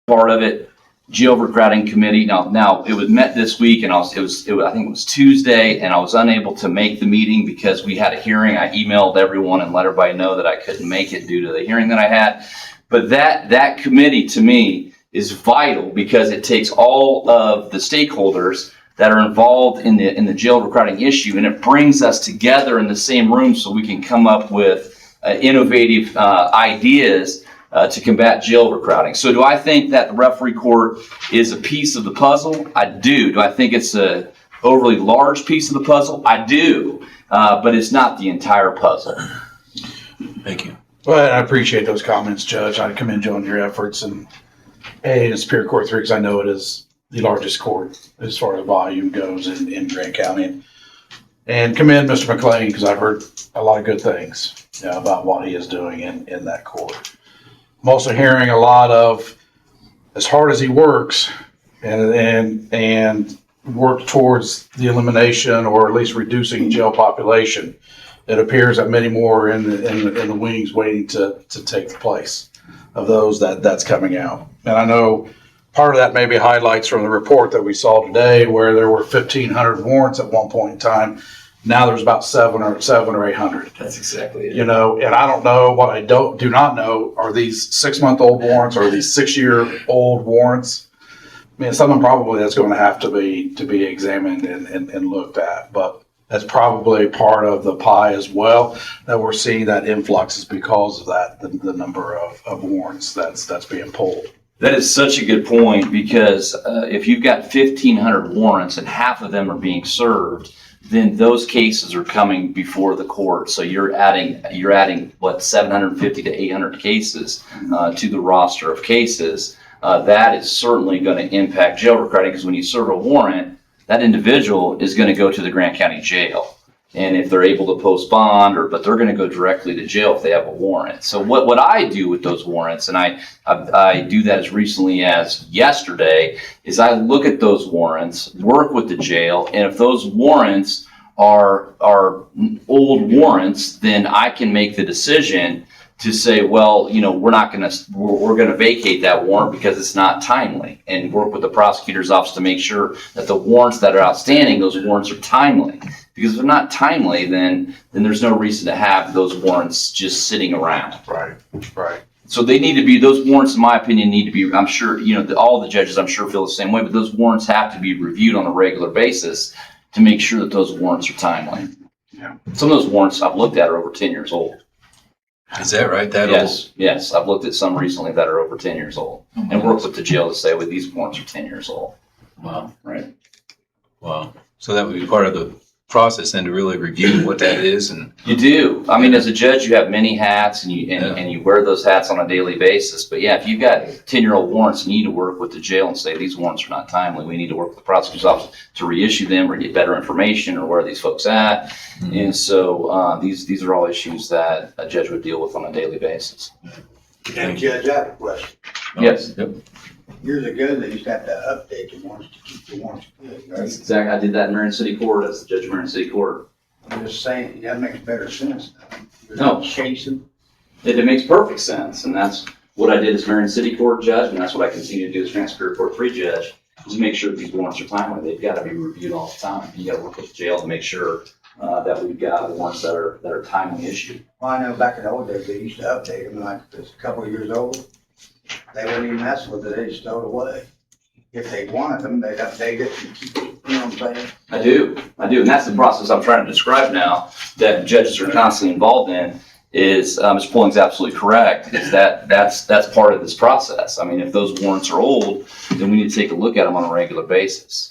part of it. Jail Recruiting Committee. Now it was met this week, and I think it was Tuesday, and I was unable to make the meeting because we had a hearing. I emailed everyone and let everybody know that I couldn't make it due to the hearing that I had. But that committee to me is vital because it takes all of the stakeholders that are involved in the jail recruiting issue, and it brings us together in the same room so we can come up with innovative ideas to combat jail recruiting. So do I think that the referee court is a piece of the puzzle? I do. Do I think it's a overly large piece of the puzzle? I do. But it's not the entire puzzle. Thank you. Well, I appreciate those comments, Judge. I commend you on your efforts and Superior Court 3, because I know it is the largest court as far as volume goes in Grant County. And commend Mr. McLean, because I've heard a lot of good things about what he is doing in that court. I'm also hearing a lot of, as hard as he works and work towards the elimination or at least reducing jail population, it appears that many more are in the wings waiting to take the place of those that's coming out. And I know part of that may be highlights from the report that we saw today, where there were 1,500 warrants at one point in time. Now there's about 700 or 800. That's exactly it. And I don't know, what I do not know, are these 6-month-old warrants or these 6-year-old warrants? I mean, something probably that's going to have to be examined and looked at, but that's probably part of the pie as well, that we're seeing that influx is because of that, the number of warrants that's being pulled. That is such a good point, because if you've got 1,500 warrants and half of them are being served, then those cases are coming before the court. So you're adding what, 750 to 800 cases to the roster of cases. That is certainly going to impact jail recruiting, because when you serve a warrant, that individual is going to go to the Grant County Jail. And if they're able to post bond, but they're going to go directly to jail if they have a warrant. So what I do with those warrants, and I do that as recently as yesterday, is I look at those warrants, work with the jail, and if those warrants are old warrants, then I can make the decision to say, well, we're going to vacate that warrant because it's not timely, and work with the prosecutor's office to make sure that the warrants that are outstanding, those warrants are timely. Because if they're not timely, then there's no reason to have those warrants just sitting around. Right. So they need to be, those warrants, in my opinion, need to be, I'm sure, all the judges, I'm sure, feel the same way, but those warrants have to be reviewed on a regular basis to make sure that those warrants are timely. Yeah. Some of those warrants I've looked at are over 10 years old. Is that right? That Yes, old? yes. I've looked at some recently that are over 10 years old and worked with the jail to say, well, these warrants are 10 years old. Wow. Right. Wow. So that would be part of the process then, to really review what that is. And You do. I mean, as a judge, you have many hats, and you wear those hats on a daily basis. But yeah, if you've got 10-year-old warrants, you need to work with the jail and say, these warrants are not timely. We need to work with the prosecutor's office to reissue them or get better information, or where are these folks at. Mm-hmm. And so these are all issues that a judge would deal with on a daily basis. And Judge, I have a question. Yes. Yep. Years ago, they used to have to update the warrants to keep the warrants good, right? That's exactly. I did that in Marion City Court as the judge of Marion City Court. I'm just saying, that makes better sense now. You're No. not chasing. It makes perfect sense, and that's what I did as Marion City Court judge, and that's what I continue to do as Grant Superior Court 3 judge, is make sure that these warrants are timely. They've got to be reviewed all the time. You got to work with the jail to make sure that we've got warrants that are timely issued. Well, I know back in the old days, they used to update them, like if it's a couple of years old. They wouldn't even mess with it, they just throw it away. If they wanted them, they'd update it and keep it, you know what I'm saying? I do, and that's the process I'm trying to describe now that judges are constantly involved in. Is Mr. Pulling's absolutely correct? Is that's part of this process. I mean, if those warrants are old, then we need to take a look at them on a regular basis.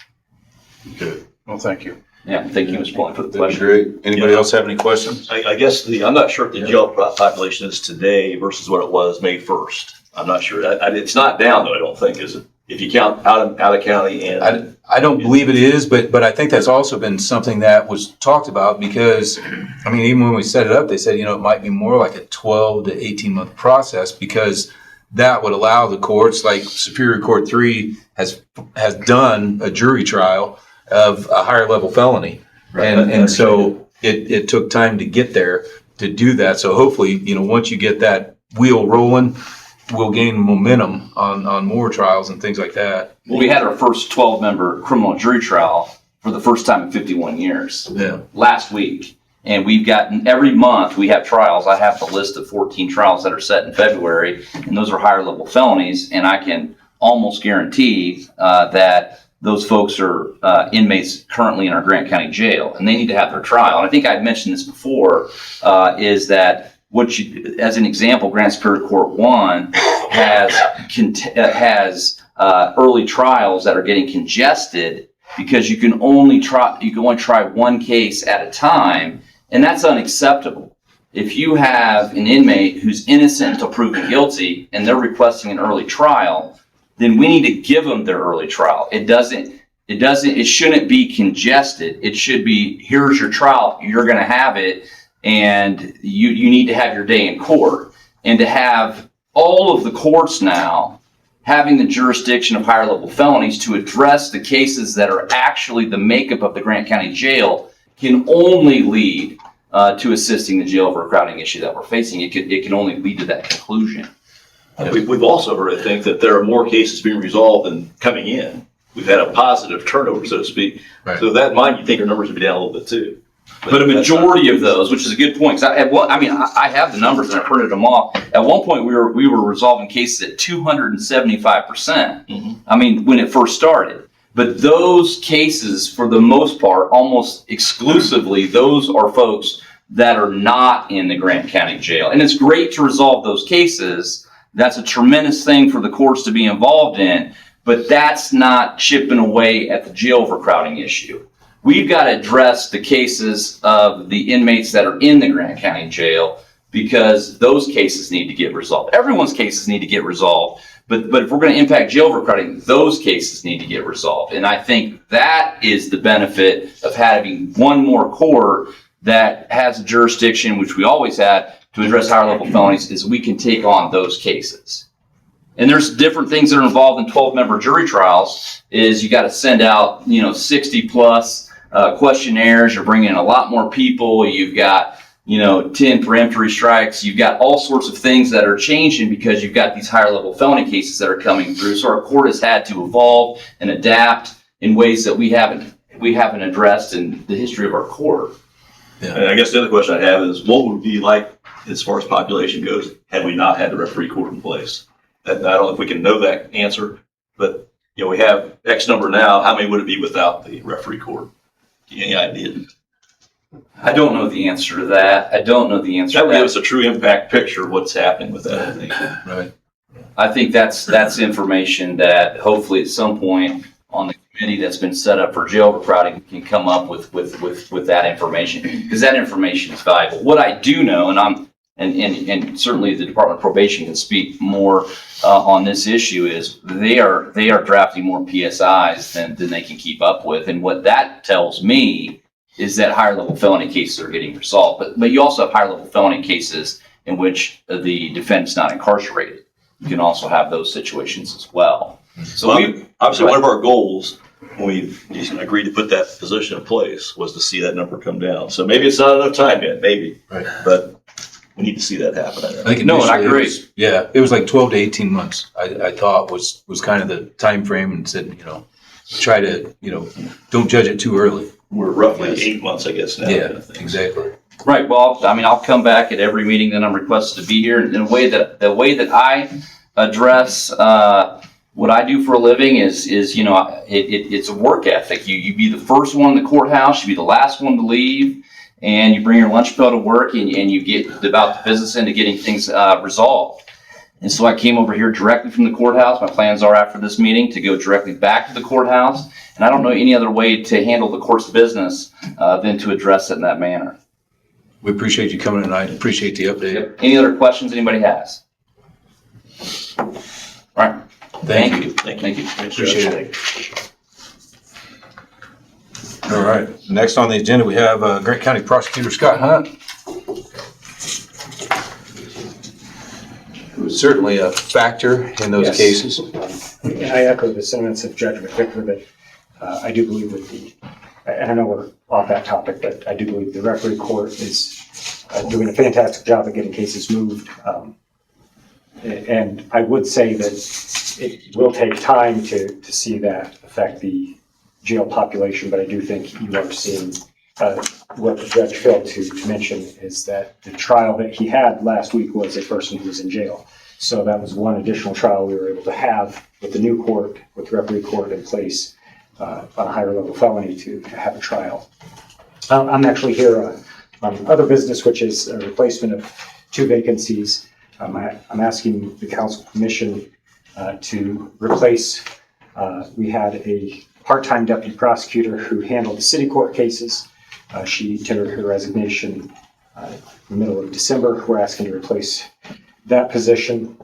Good. Well, thank you. Yeah, thank you, Mr. Pulling, for the That'd be question. great. Anybody else have any questions? I guess I'm not sure what the jail population is today versus what it was May 1st. I'm not sure. It's not down though, I don't think, is it? If you count out of county and. I don't believe it is, but I think that's also been something that was talked about, because, I mean, even when we set it up, they said, it might be more like a 12 to 18 month process, because that would allow the courts, like Superior Court 3 has done a jury trial of a higher level felony. Right. And so it took time to get there to do that. So hopefully, once you get that wheel rolling, we'll gain momentum on more trials and things like that. Well, we had our first 12-member criminal jury trial for the first time in 51 years Yeah. last week. And we've gotten, every month we have trials. I have the list of 14 trials that are set in February, and those are higher level felonies. And I can almost guarantee that those folks are inmates currently in our Grant County Jail, and they need to have their trial. And I think I've mentioned this before, is that as an example, Grand Superior Court 1 has early trials that are getting congested because you can only try one case at a time, and that's unacceptable. If you have an inmate who's innocent until proven guilty and they're requesting an early trial, then we need to give them their early trial. It shouldn't be congested. It should be, here's your trial, you're gonna have it, and you need to have your day in court. And to have all of the courts now having the jurisdiction of higher level felonies to address the cases that are actually the makeup of the Grant County Jail can only lead to assisting the jail overcrowding issue that we're facing. It can only lead to that conclusion. We've also heard, I think, that there are more cases being resolved than coming in. We've had a positive turnover, so to speak. Right. So that might, you think our numbers would be down a little bit too. But a majority of those, which is a good point, because I have the numbers and I printed them off. At one point, we were resolving cases at 275%. I mean, when it first started. But those cases, for the most part, almost exclusively, those are folks that are not in the Grant County Jail. And it's great to resolve those cases. That's a tremendous thing for the courts to be involved in. But that's not chipping away at the jail overcrowding issue. We've got to address the cases of the inmates that are in the Grant County Jail, because those cases need to get resolved. Everyone's cases need to get resolved, but if we're going to impact jail overcrowding, those cases need to get resolved. And I think that is the benefit of having one more court that has a jurisdiction, which we always had, to address higher level felonies, is we can take on those cases. And there's different things that are involved in 12-member jury trials. Is you got to send out 60 plus questionnaires. You're bringing in a lot more people. You've got 10 peremptory strikes. You've got all sorts of things that are changing because you've got these higher level felony cases that are coming through. So our court has had to evolve and adapt in ways that we haven't addressed in the history of our court. Yeah. And I guess the other question I have is, what would it be like as far as population goes had we not had the referee court in place? And I don't know if we can know that answer, but we have X number now. How many would it be without the referee court? Any idea? I don't know the answer to that. That would give us a true impact picture of what's happening with that, I think. Right. I think that's information that hopefully at some point on the committee that's been set up for jail overcrowding can come up with that information, because that information is valuable. What I do know, and certainly the Department of Probation can speak more on this issue, is they are drafting more PSIs than they can keep up with. And what that tells me is that higher level felony cases are getting resolved. But you also have higher level felony cases in which the defendant's not incarcerated. You can also have those situations as well. So obviously one of our goals when we agreed to put that position in place was to see that number come down. So maybe it's not enough time yet, maybe. Right. But we need to see that happen. I think No, and I initially agree. it was like 12 to 18 months. I thought was kind of the time frame, and said try to don't judge it too early. We're roughly 8 months, I guess, now. Yeah, kind of thing. exactly. Right. Well, I'll come back at every meeting that I'm requested to be here. And the way that I address what I do for a living is it's a work ethic. You be the first one in the courthouse, you be the last one to leave, and you bring your lunch pail to work, and you get about the business into getting things resolved. And so I came over here directly from the courthouse. My plans are after this meeting to go directly back to the courthouse. And I don't know any other way to handle the court's business than to address it in that manner. We appreciate you coming tonight. Appreciate the update. Any other questions anybody has? All right. Thank you. Thank you. Appreciate it. All right. Next on the agenda, we have Grant County Prosecutor Scott Hunt, who is certainly a factor in those Yes. cases. And I echo the sentiments of Judge McVicker that I do believe that and I know we're off that topic, but I do believe the referee court is doing a fantastic job of getting cases moved. And I would say that it will take time to see that affect the jail population, but I do think you are seeing, what the judge failed to mention is that the trial that he had last week was a person who was in jail. So that was one additional trial we were able to have with the new court, with the referee court in place, on a higher level felony to have a trial. I'm actually here on other business, which is a replacement of 2 vacancies. I'm asking the council permission to replace, we had a part-time deputy prosecutor who handled the city court cases. She tendered her resignation in the middle of December. We're asking to replace that position.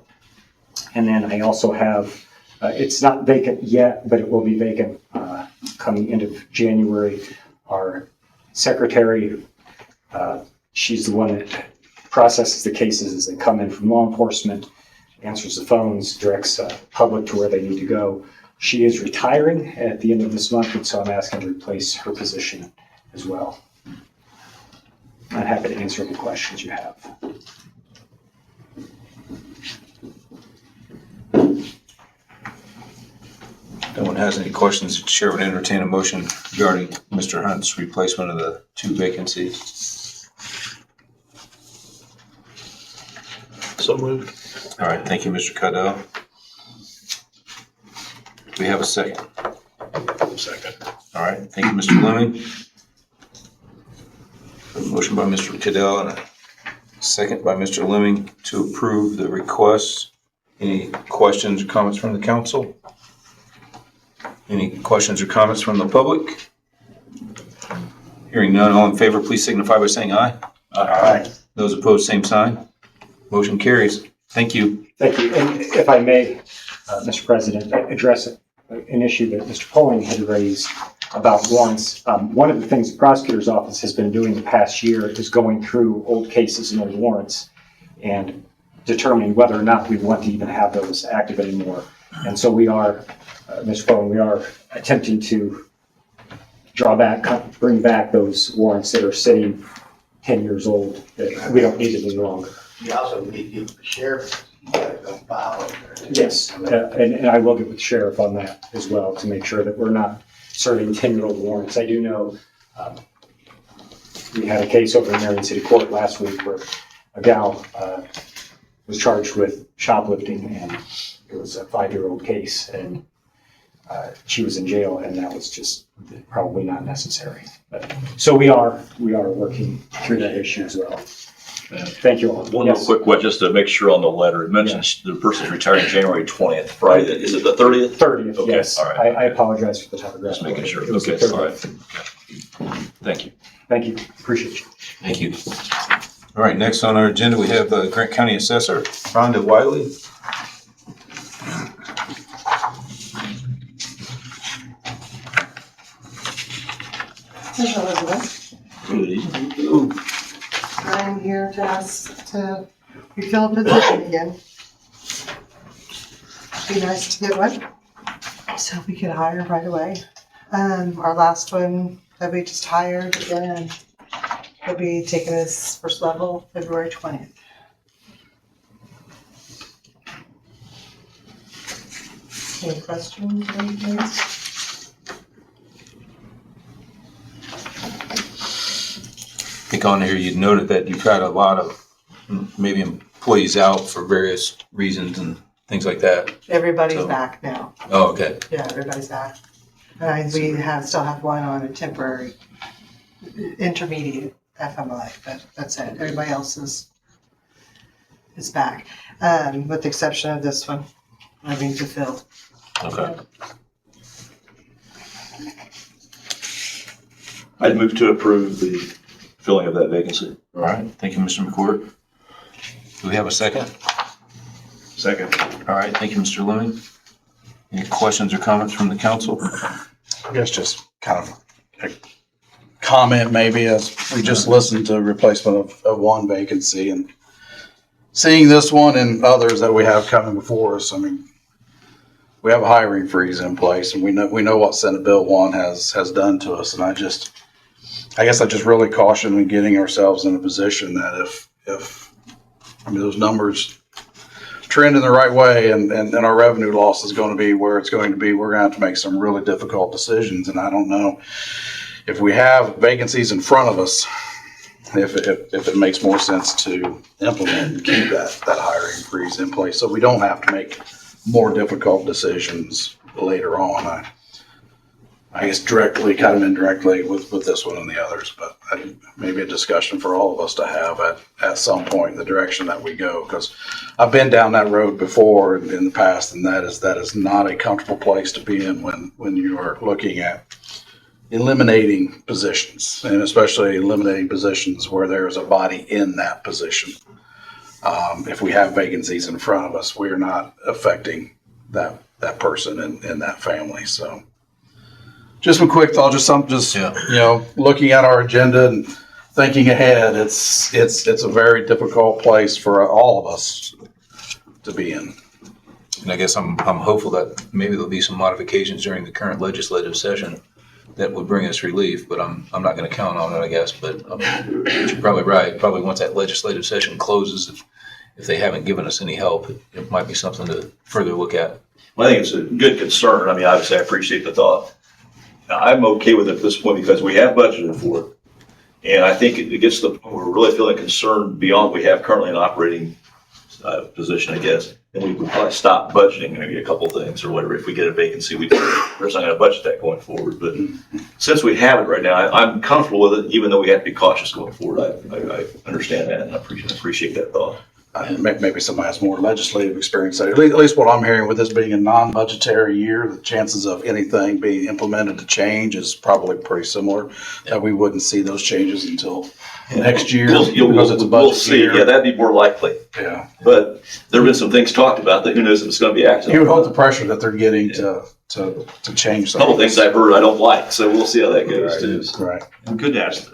And then I also have, it's not vacant yet, but it will be vacant coming end of January. Our secretary, she's the one that processes the cases as they come in from law enforcement, answers the phones, directs public to where they need to go. She is retiring at the end of this month, and so I'm asking to replace her position as well. I'm happy to answer any questions you have. No one has any questions, the chair would entertain a motion regarding Mr. Hunt's replacement of the 2 vacancies. So moved. All right, thank you, Mr. Cadell. Do we have a second? Second. All right, thank you, Mr. Fleming. A motion by Mr. Cadell and a second by Mr. Fleming to approve the request. Any questions or comments from the council? Any questions or comments from the public? Hearing none, all in favor, please signify by saying aye. Aye. Those opposed, same sign. Motion carries. Thank you. Thank you. And if I may, Mr. President, address an issue that Mr. Poling had raised about warrants. One of the things the prosecutor's office has been doing the past year is going through old cases and old warrants and determining whether or not we want to even have those active anymore. And so we are, Mr. Poling, we are attempting to bring back those warrants that are sitting 10 years old that we don't need it any longer. You also need to get the sheriff, you gotta go file over there. Yes, and I will get with the sheriff on that as well to make sure that we're not serving 10-year-old warrants. I do know we had a case over in Marion City Court last week where a gal was charged with shoplifting, and it was a 5-year-old case, and she was in jail, and that was just probably not necessary. But, so we are working through that issue as well. Thank you all. One Yes. real quick one, just to make sure on the letter, it mentions the person's retiring January 20th, Friday. Is it the 30th? 30th, Okay, yes. all right. I apologize for the typography. Just making sure. It was the Okay, all right. 30th. Thank you. Thank you. Appreciate you. Thank you. All right, next on our agenda, we have Grant County Assessor, Rhonda Wiley. Hello, Elizabeth. Good evening. I'm here to ask to refill a position again. Be nice to get one, so we could hire right away. Our last one that we just hired, and he'll be taking his first level February 20th. Any questions or anything? I think on here you noted that you've had a lot of maybe employees out for various reasons and things like that. Everybody's So- back now. Oh, okay. Yeah, everybody's back. And we still have one on a temporary intermediate FMLA, but that's it. Everybody else is back, with the exception of this one, having to fill. Okay. I'd move to approve the filling of that vacancy. All right, thank you, Mr. McCourt. Do we have a second? Second. All right, thank you, Mr. Lemming. Any questions or comments from the council? I guess just kind of a comment maybe as we just listened to replacement of one vacancy and seeing this one and others that we have coming before us. I mean, we have a hiring freeze in place and we know what Senate Bill 1 has done to us. And I guess I just really caution in getting ourselves in a position that if those numbers trend in the right way and our revenue loss is going to be where it's going to be, we're going to have to make some really difficult decisions. And I don't know if we have vacancies in front of us, if it makes more sense to implement and keep that hiring freeze in place so we don't have to make more difficult decisions later on. I guess directly, kind of indirectly with this one and the others, but maybe a discussion for all of us to have at some point in the direction that we go, because I've been down that road before in the past, and that is not a comfortable place to be in when you are looking at eliminating positions, and especially eliminating positions where there is a body in that position. If we have vacancies in front of us, we are not affecting that person in that family. So just some quick thought, looking at our agenda and thinking ahead, it's a very difficult place for all of us to be in. And I guess I'm hopeful that maybe there'll be some modifications during the current legislative session that would bring us relief, but I'm not going to count on it, I guess. But you're probably right. Probably once that legislative session closes, if they haven't given us any help, it might be something to further look at. Well, I think it's a good concern. I mean, obviously, I appreciate the thought. Now, I'm okay with it at this point because we have budgeted for it. And I think it gets to the point where we're really feeling concerned beyond what we have currently an operating position, I guess. And we would probably stop budgeting maybe a couple things or whatever. If we get a vacancy, we're just not going to budget that going forward. But since we have it right now, I'm comfortable with it, even though we have to be cautious going forward. I understand that and I appreciate that thought. Maybe somebody has more legislative experience. At least what I'm hearing with this being a non-budgetary year, the chances of anything being implemented to change is probably pretty similar. That we wouldn't see those changes until next year because it's a budget We'll see. year. Yeah, that'd be more likely. Yeah. But there have been some things talked about that who knows if it's going to be acted on. You would hope the pressure that they're getting to change A some couple things I've heard I don't like, so we'll see how that goes too. Right. We could ask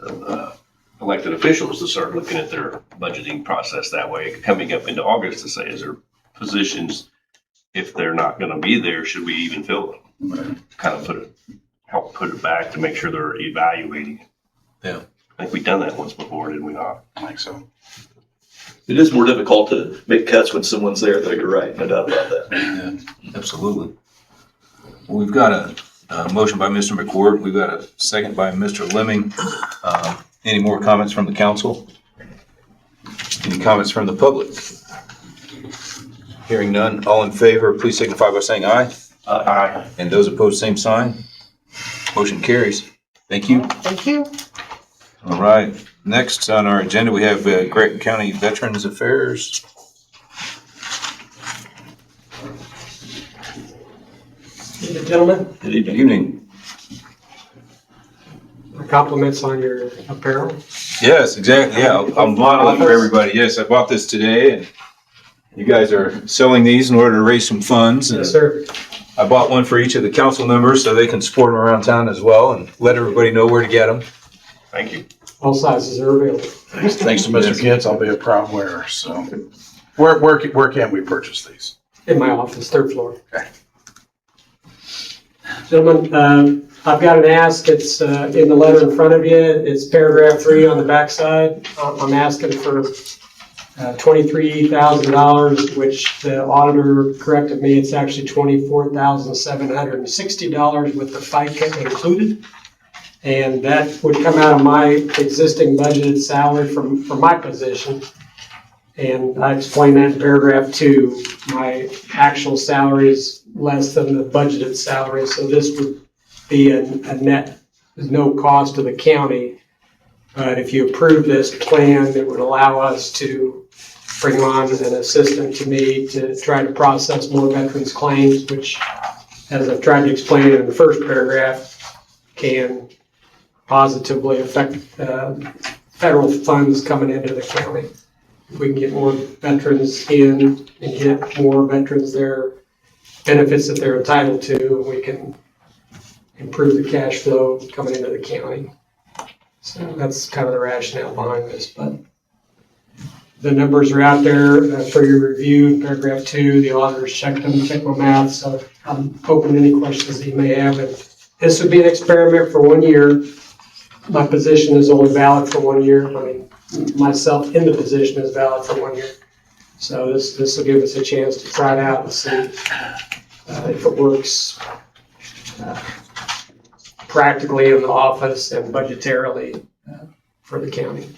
elected officials to start looking at their budgeting process that way, coming up into August to say, is there positions, if they're not going to be there, should we even fill them? Right. Kind of help put it back to make sure they're evaluating. Yeah. I think we've done that once before, did we not? I think so. It is more difficult to make cuts when someone's there, though. You're right, no doubt about that. Yeah, absolutely. Well, we've got a motion by Mr. McCourt. We've got a second by Mr. Lemming. Any more comments from the council? Any comments from the public? Hearing none, all in favor, please signify by saying aye. Aye. And those opposed, same sign. Motion carries. Thank you. Thank you. All right, next on our agenda, we have Grant County Veterans Affairs. Evening, gentlemen. Good evening. My compliments on your apparel. Yes, exactly. Yeah, I'm modeling for everybody. Yes, I bought this today, and you guys are selling these in order to raise some funds. And Yes, sir. I bought one for each of the council members so they can support them around town as well and let everybody know where to get them. Thank you. All sizes are available. Thanks to Mr. Kitts, I'll be a proud wearer. So, where can we purchase these? In my office, third floor. Okay. Gentlemen, I've got an ask. It's in the letter in front of you. It's paragraph 3 on the backside. I'm asking for $23,000, which the auditor corrected me. It's actually $24,760 with the FICA included. And that would come out of my existing budgeted salary from my position. And I explained that in paragraph 2. My actual salary is less than the budgeted salary, so this would be a net, there's no cost to the county. But if you approve this plan, it would allow us to bring on an assistant to me to try to process more veterans claims, which, as I've tried to explain in the first paragraph, can positively affect federal funds coming into the county. If we can get more veterans in and get more veterans their benefits that they're entitled to, we can improve the cash flow coming into the county. So that's kind of the rationale behind this, but the numbers are out there for your review. Paragraph 2, the auditors checked them, checked my math, so I'm open to any questions that you may have. And this would be an experiment for 1 year. My position is only valid for 1 year. I mean, myself in the position is valid for 1 year. So this will give us a chance to try it out and see if it works practically in the office and budgetarily for the county.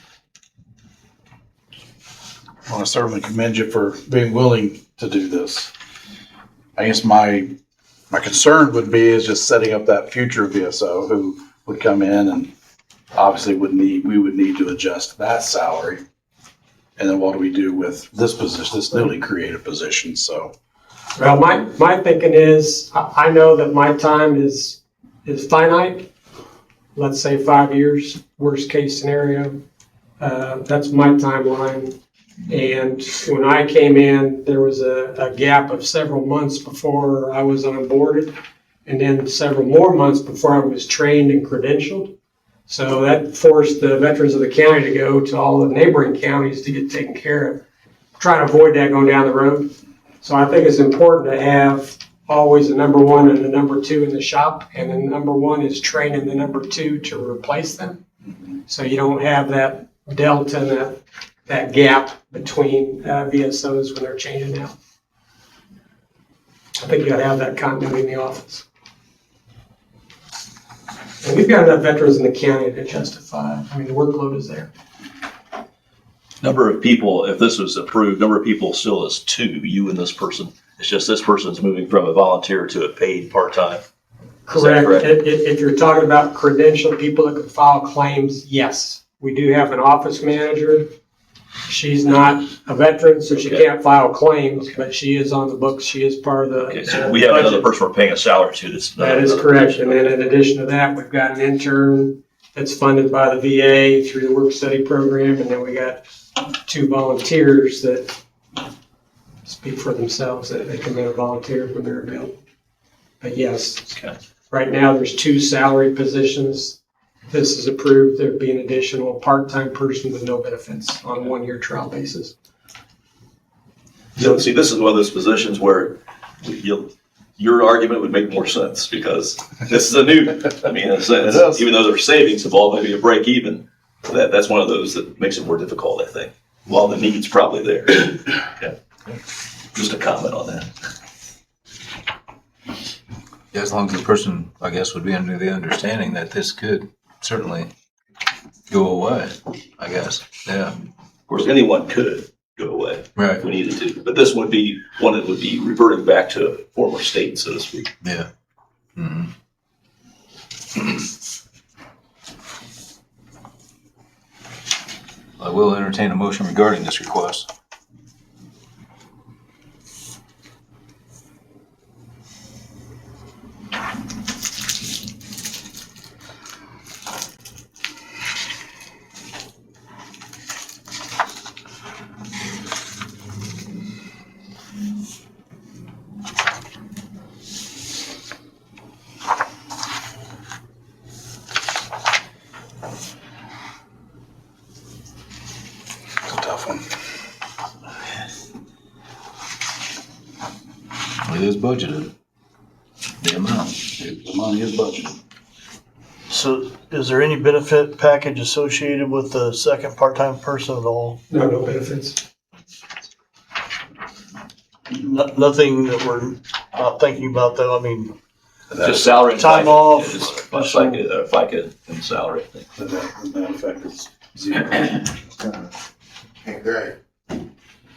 I want to certainly commend you for being willing to do this. I guess my concern would be is just setting up that future VSO who would come in and obviously we would need to adjust that salary. And then what do we do with this position, this newly created position? So, Well, my thinking is, I know that my time is finite. Let's say 5 years, worst case scenario. That's my timeline. And when I came in, there was a gap of several months before I was onboarded, and then several more months before I was trained and credentialed. So that forced the veterans of the county to go to all the neighboring counties to get taken care of. Trying to avoid that going down the road. So I think it's important to have always a number one and a number two in the shop, and the number one is training the number two to replace them. So you don't have that delta and that gap between VSOs when they're changing out. I think you gotta have that continuity in the office. And we've got enough veterans in the county to justify, I mean, the workload is there. Number of people, if this was approved, number of people still is 2, you and this person. It's just this person's moving from a volunteer to a paid part-time. Is that Correct. If you're talking about credentialed people that can file claims, yes. We do have an office manager. She's not a veteran, so she Okay. can't file claims, but she is on the books. She is part of the. Okay, so we have another person we're paying a salary to that's. That is correct. And then in addition to that, we've got an intern that's funded by the VA through the work study program. And then we got 2 volunteers that speak for themselves, that they come in and volunteer when they're available. But yes, Okay. right now there's 2 salary positions. If this is approved, there'd be an additional part-time person with no benefits on a 1-year trial basis. So, see, this is one of those positions where your argument would make more sense because this is a new, I mean, in a sense, It is. even though there's savings involved, maybe a break even, that's one of those that makes it more difficult, I think, while the need's probably there. Yeah. Just a comment on that. Yeah, as long as the person, I guess, would be under the understanding that this could certainly go away, I guess. Yeah, Of course, anyone could go away right. if we needed to, but this would be one that would be reverting back to a former state, so to speak. Yeah. Mhm. I will entertain a motion regarding this request. it's a tough one. It is budgeted. The amount. The money is budgeted. So is there any benefit package associated with the second part-time person at all? No benefits. Nothing that we're not thinking about though, I mean, Just salary and Time FICA. off. Yeah, just FICA and salary, I think. The net effect is 0. Hey, Greg,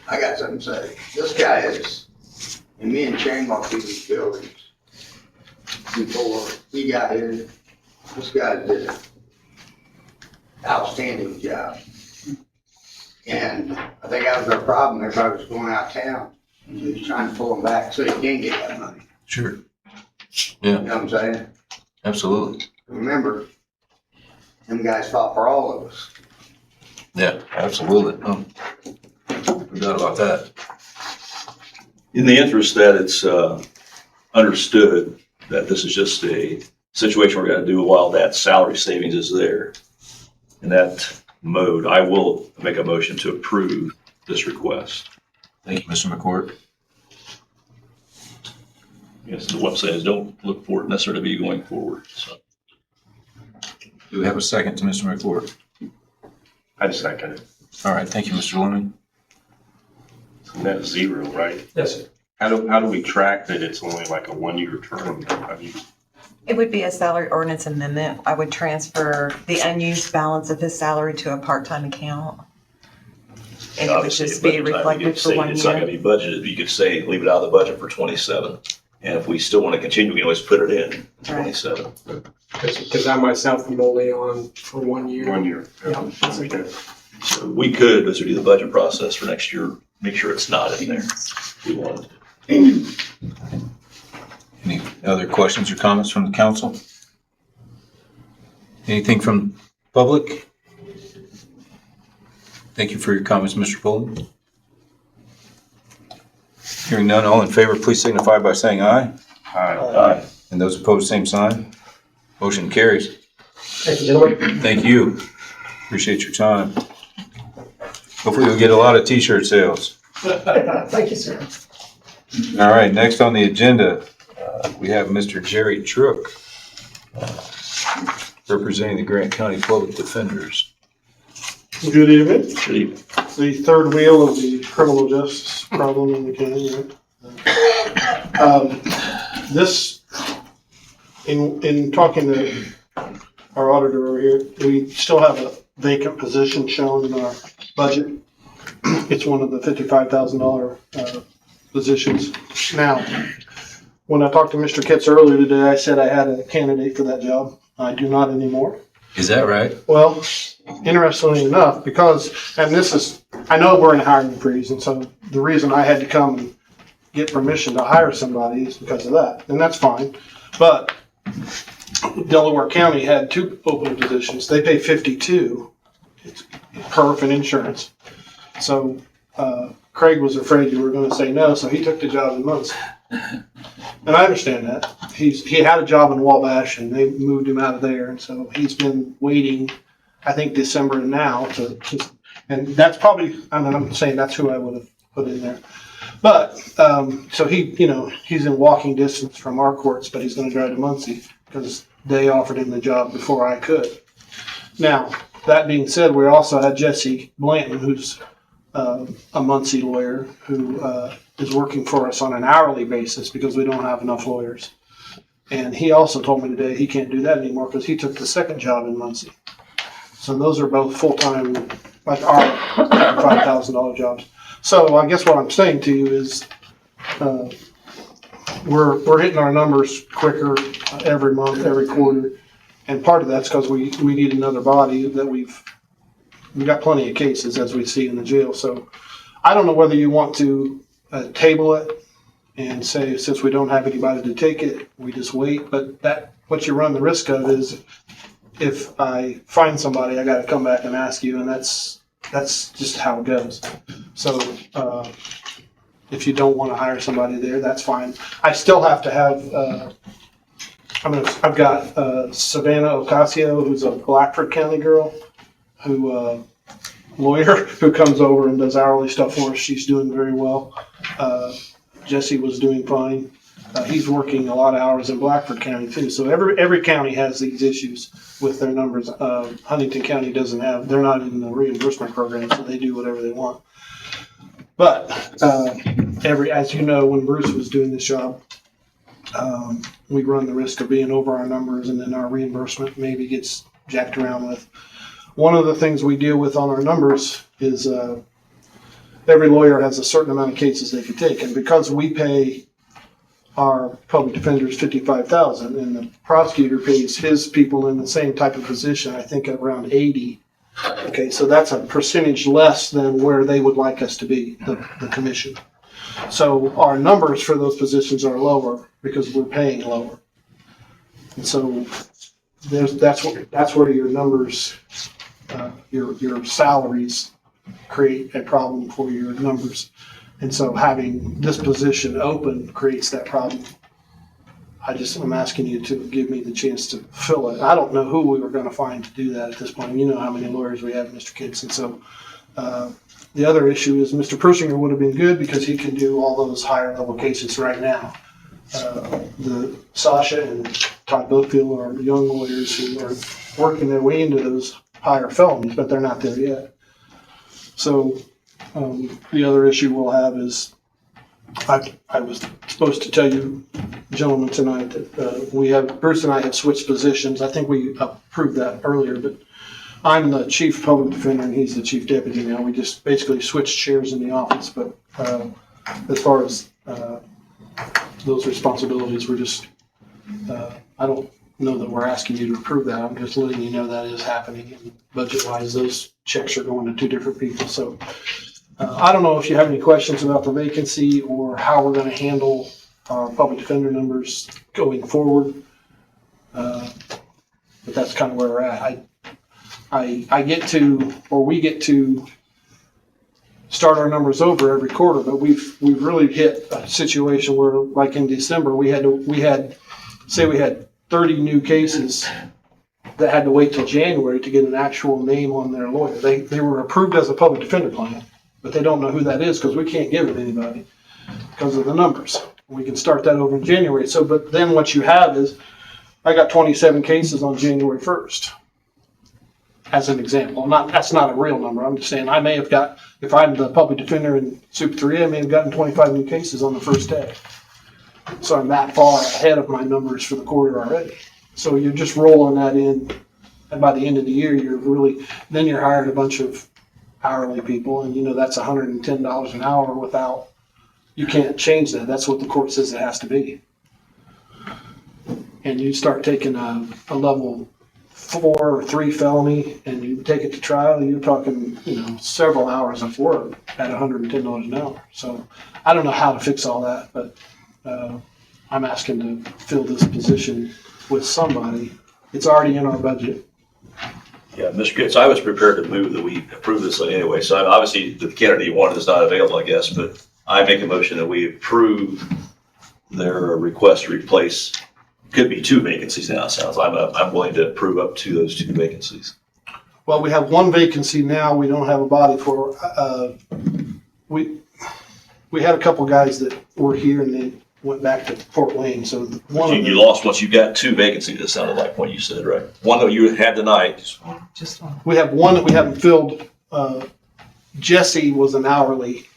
I got something to say. This guy is, and me and Shane walked through these buildings before he got here. This guy did an outstanding job. And I think that was our problem. Everybody was going out of town. He was trying to pull them back so he can get that money. Sure. You know what I'm saying? Absolutely. Remember, them guys fought for all of us. Yeah, absolutely. No doubt about that. In the interest that it's understood that this is just a situation we're going to do while that salary savings is there, in that mode, I will make a motion to approve this request. Thank you, Mr. McCourt. Yes, the website is don't look for it necessarily to be going forward, so. Do we have a second to Mr. McCourt? I second it. All right, thank you, Mr. Lemon. Net zero, right? Yes, sir. How do we track that it's only like a 1-year term? How do you? It would be a salary ordinance amendment. I would transfer the unused balance of his salary to a part-time account. And it would Obviously, just at be budget time, you reflected could for say 1 it's not year. gonna be budgeted, you could say, leave it out of the budget for 27. And if we still want to continue, we can always put it in 27. Because I myself am only on for 1 year. 1 year. Yeah. So we could, as we do the budget process for next year, make sure it's not in there. If we wanted to. Any other questions or comments from the council? Anything from public? Thank you for your comments, Mr. Pullen. Hearing none, all in favor, please signify by saying aye. Aye. And those opposed, same sign. Motion carries. Thank you, gentlemen. Thank you. Appreciate your time. Hopefully we'll get a lot of t-shirt sales. Thank you, sir. All right, next on the agenda, we have Mr. Jerry Trook, representing the Grant County Public Defenders. Good evening. Should he- The third wheel of the criminal justice problem in the county. This, in talking to our auditor over here, we still have a vacant position shown in our budget. It's one of the $55,000 positions. Now, when I talked to Mr. Kitts earlier today, I said I had a candidate for that job. I do not anymore. Is that right? Well, interestingly enough, because, and this is, I know we're in a hiring freeze, and so the reason I had to come and get permission to hire somebody is because of that, and that's fine. But Delaware County had 2 open positions. They pay $52 perf and insurance. So Craig was afraid you were going to say no, so he took the job in Muncie. And I understand that. He had a job in Wabash, and they moved him out of there, and so he's been waiting, I think, December now to and that's probably, I'm saying that's who I would have put in there. But, so he's in walking distance from our courts, but he's gonna drive to Muncie because they offered him the job before I could. Now, that being said, we also had Jesse Blanton, who's a Muncie lawyer who is working for us on an hourly basis because we don't have enough lawyers. And he also told me today he can't do that anymore because he took the second job in Muncie. So those are both full-time, like our $5,000 jobs. So I guess what I'm saying to you is we're hitting our numbers quicker every month, every quarter. And part of that's because we need another body that we've got plenty of cases as we see in the jail. So I don't know whether you want to table it and say, since we don't have anybody to take it, we just wait. But that, what you run the risk of is if I find somebody, I got to come back and ask you, and that's just how it goes. So if you don't want to hire somebody there, that's fine. I still have to have. I've got Savannah Ocasio, who's a Blackford County girl, who lawyer who comes over and does hourly stuff for us. She's doing very well. Jesse was doing fine. He's working a lot of hours in Blackford County too. So every county has these issues with their numbers. Huntington County doesn't have. They're not in the reimbursement program, so they do whatever they want. But as you know, when Bruce was doing this job, we run the risk of being over our numbers, and then our reimbursement maybe gets jacked around with. One of the things we deal with on our numbers is every lawyer has a certain amount of cases they can take, and because we pay our public defenders $55,000, and the prosecutor pays his people in the same type of position, I think around 80. Okay, so that's a percentage less than where they would like us to be, the commission. So our numbers for those positions are lower because we're paying lower, and so that's where your numbers, your salaries create a problem for your numbers. And so having this position open creates that problem. I'm asking you to give me the chance to fill it. I don't know who we were going to find to do that at this point. You know how many lawyers we have, Mr. Kitts. And so the other issue is Mr. Persinger would have been good because he can do all those higher level cases right now. The Sasha and Todd Boatfield are young lawyers who are working their way into those higher felonies, but they're not there yet. So The other issue we'll have is, I was supposed to tell you, gentlemen, tonight that Bruce and I have switched positions. I think we approved that earlier, but I'm the chief public defender and he's the chief deputy now. We just basically switched chairs in the office, but as far as those responsibilities, we're just, I don't know that we're asking you to approve that. I'm just letting you know that is happening. And budget-wise, those checks are going to two different people. So I don't know if you have any questions about the vacancy or how we're going to handle our public defender numbers going forward. But that's kind of where we're at. I get to, or we get to start our numbers over every quarter, but we've really hit a situation where, like in December, we had 30 new cases that had to wait till January to get an actual name on their lawyer. They were approved as a public defender client, but they don't know who that is because we can't give it to anybody because of the numbers. We can start that over in January. So, but then what you have is, I got 27 cases on January 1st. As an example, that's not a real number. I'm just saying I may have got, if I'm the public defender in Super 3, I may have gotten 25 new cases on the first day. So I'm that far ahead of my numbers for the quarter already. So you're just rolling that in, and by the end of the year, then you're hiring a bunch of hourly people, and that's $110 an hour without, you can't change that. That's what the court says it has to be. And you start taking a level 4 or 3 felony and you take it to trial, you're talking, several hours of work at $110 an hour. So I don't know how to fix all that, but I'm asking to fill this position with somebody. It's already in our budget. Yeah, Mr. Gates, I was prepared to move that we approve this anyway. So obviously the candidate you wanted is not available, I guess, but I make a motion that we approve their request to replace. Could be 2 vacancies now, it sounds. I'm willing to approve up to those 2 vacancies. Well, we have 1 vacancy now. We don't have a body for. We had a couple guys that were here and they went back to Fort Wayne. So You lost once you got 2 vacancies. It sounded like what you said, right? One that you had tonight. Just one. We have 1 that we haven't filled. Jesse was an hourly.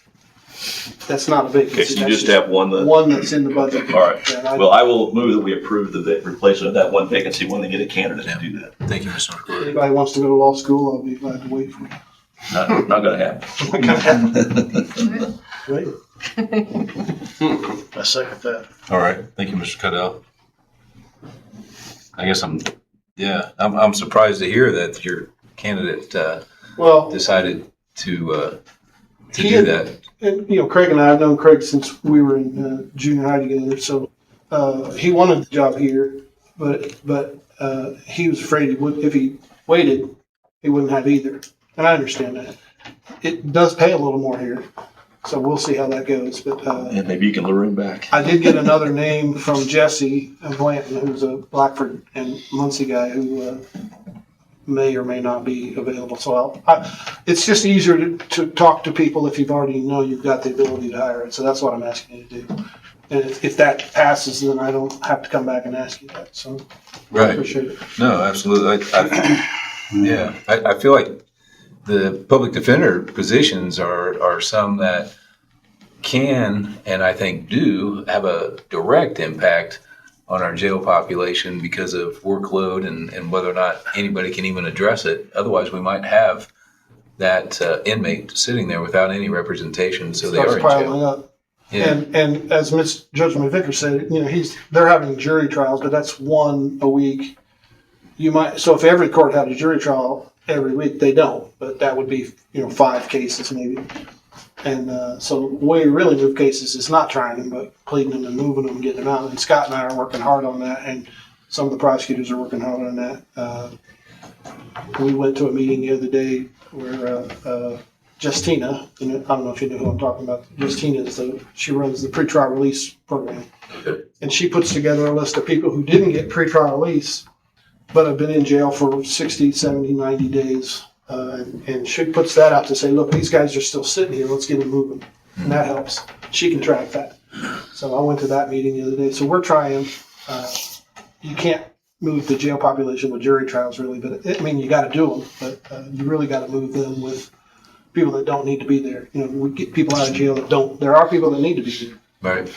That's not a vacancy. Okay, so you just have one that. One that's in the budget. All right. Well, I will move that we approve the replacement of that 1 vacancy when they get a candidate to do that. Thank you, Mr. McClure. Anybody wants to go to law school, I'll be glad to wait for you. Not gonna happen. Wait. I second that. All right. Thank you, Mr. Cuddell. I guess I'm surprised to hear that your candidate Well, decided to He do had- that. and Craig and I have known Craig since we were in junior high together. So he wanted the job here, but he was afraid if he waited, he wouldn't have either. And I understand that. It does pay a little more here, so we'll see how that goes. But And maybe you can lure him back. I did get another name from Jesse Blanton, who's a Blackford and Muncie guy who may or may not be available. So it's just easier to talk to people if you've already know you've got the ability to hire it. So that's what I'm asking you to do. And if that passes, then I don't have to come back and ask you that. So I Right. appreciate it. No, absolutely. I feel like the public defender positions are some that can, and I think do, have a direct impact on our jail population because of workload and whether or not anybody can even address it. Otherwise, we might have that inmate sitting there without any representation, so they Starts are in piling jail. up. Yeah. And as Judge McVicker said, they're having jury trials, but that's 1 a week. So if every court had a jury trial every week, they don't, but that would be 5 cases maybe. And so the way we really move cases is not trying them, but pleading them and moving them and getting them out. And Scott and I are working hard on that, and some of the prosecutors are working hard on that. We went to a meeting the other day where Justina, I don't know if you know who I'm talking about. Justina she runs the pretrial release program, and she puts together a list of people who didn't get pretrial release but have been in jail for 60, 70, 90 days. And she puts that out to say, look, these guys are still sitting here. Let's get them moving. And that helps. She can track that. So I went to that meeting the other day. So we're trying. You can't move the jail population with jury trials, really. But you got to do them. But you really got to move them with people that don't need to be there. You know, we get people out of jail that don't. There are people that need to be there. Right.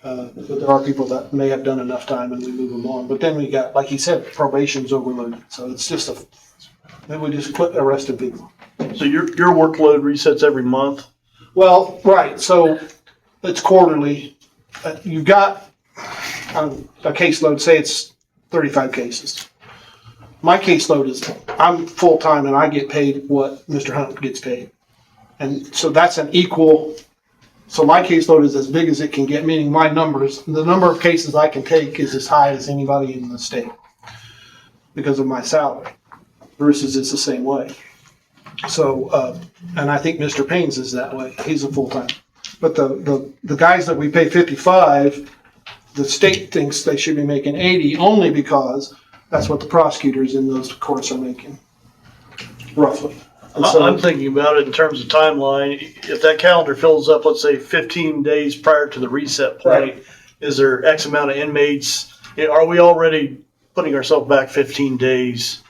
But there are people that may have done enough time and we move them on. But then we got, like you said, probation's overloaded. So it's just then we just quit arresting people. So your workload resets every month? Well, right. So it's quarterly. You've got a caseload, say it's 35 cases. My caseload is, I'm full-time and I get paid what Mr. Hunt gets paid. And so that's an equal, so my caseload is as big as it can get, meaning my numbers, the number of cases I can take is as high as anybody in the state because of my salary versus it's the same way. So, and I think Mr. Payne's is that way. He's a full-time. But the guys that we pay 55, the state thinks they should be making 80 only because that's what the prosecutors in those courts are making, roughly. And so, I'm thinking about it in terms of timeline. If that calendar fills up, let's say 15 days prior to the reset point, Right. is there X amount of inmates? Are we already putting ourselves back 15 days,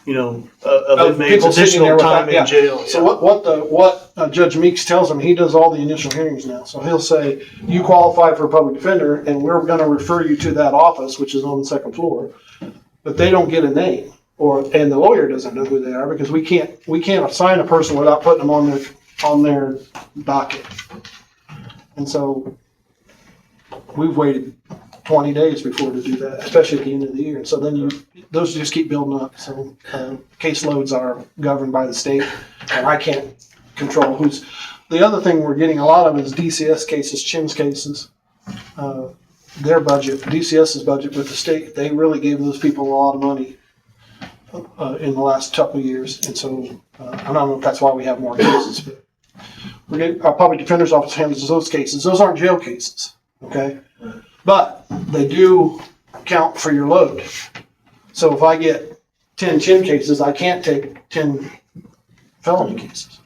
of inmates, people sitting there additional without- time yeah. in jail? So what Judge Meeks tells him, he does all the initial hearings now. So he'll say, you qualify for a public defender and we're going to refer you to that office, which is on the second floor. But they don't get a name, and the lawyer doesn't know who they are because we can't assign a person without putting them on their docket. And so we've waited 20 days before to do that, especially at the end of the year. And so then those just keep building up. So caseloads are governed by the state, and I can't control who's. The other thing we're getting a lot of is DCS cases, CHIMS cases. Their budget, DCS's budget with the state, they really gave those people a lot of money in the last couple of years. And so I don't know if that's why we have more cases, but our public defender's office handles those cases. Those aren't jail cases, okay? But they do count for your load. So if I get 10 CHIM cases, I can't take 10 felony cases.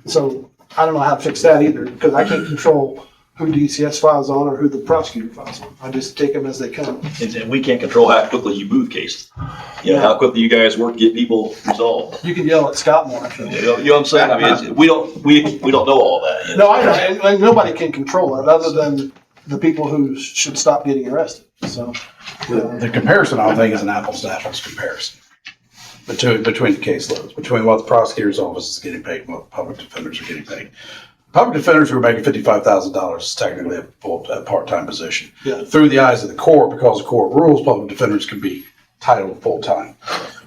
So I don't know how to fix that either because I can't control who DCS files on or who the prosecutor files on. I just take them as they come. And we can't control how quickly you move cases. How quickly you guys work to get people resolved. You can yell at Scott more. If you want. You know what I'm saying? I mean, we don't know all that. No, I know, and nobody can control it other than the people who should stop getting arrested. So The comparison, I don't think, is an apples to apples comparison between the caseloads, between what the prosecutor's office is getting paid and what the public defenders are getting paid. Public defenders who are making $55,000 is technically a part-time position. Yeah. Through the eyes of the court, because of court rules, public defenders can be titled full-time.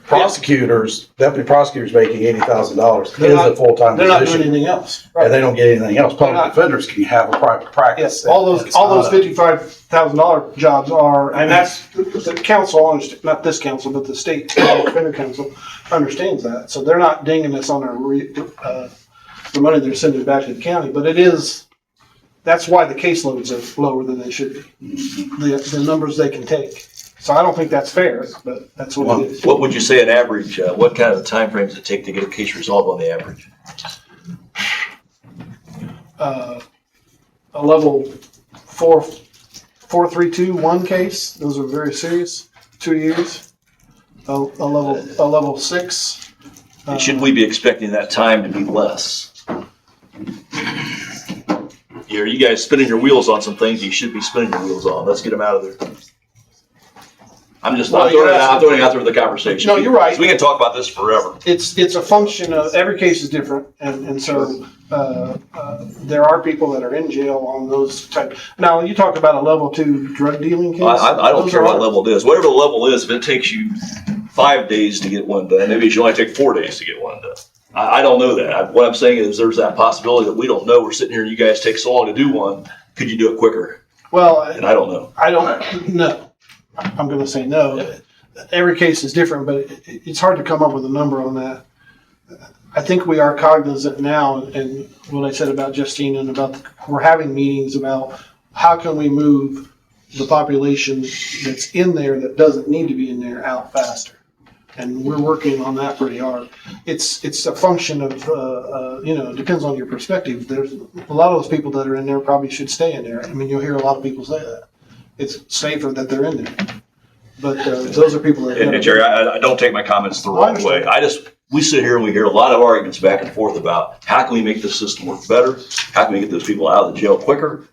Prosecutors, deputy prosecutors making $80,000 is a full-time they're not doing position, anything else. and they don't get anything else. They're not- Public defenders can have a private practice. Yes, all those $55,000 jobs are, and that's the council, not this council, but the state defender council understands that. So they're not dinging us on the money they're sending back to the county, but that's why the caseloads are lower than they should be. The numbers they can take. So I don't think that's fair, but that's what it is. What would you say an average, what kind of time frame does it take to get a case resolved on the average? A level 4.321 case, those are very serious, 2 years. A level 6. And should we be expecting that time to be less? You guys spinning your wheels on some things you should be spinning your wheels on. Let's get them out of there. I'm throwing it out there with the conversation. No, you're right. We can talk about this forever. It's a function of, every case is different, and so there are people that are in jail on those type. Now, you talk about a level 2 drug dealing case. I don't Those care are what hard. level it is. Whatever the level is, if it takes you 5 days to get one done, maybe it should only take 4 days to get one done. I don't know that. What I'm saying is there's that possibility that we don't know. We're sitting here and you guys take so long to do one. Could you do it quicker? Well, And I don't know. I don't know. I'm going to say no. Every case is different, but it's hard to come up with a number on that. I think we are cognizant now, and what I said about Justine and about we're having meetings about how can we move the population that's in there that doesn't need to be in there out faster. And we're working on that pretty hard. It's a function of, it depends on your perspective. There's a lot of those people that are in there probably should stay in there. I mean, you'll hear a lot of people say that. It's safer that they're in there. But those are people that. And Jerry, I don't take my comments the wrong way. we sit here and we hear a lot of arguments back and forth about how can we make this system work better? How can we get those people out of the jail quicker?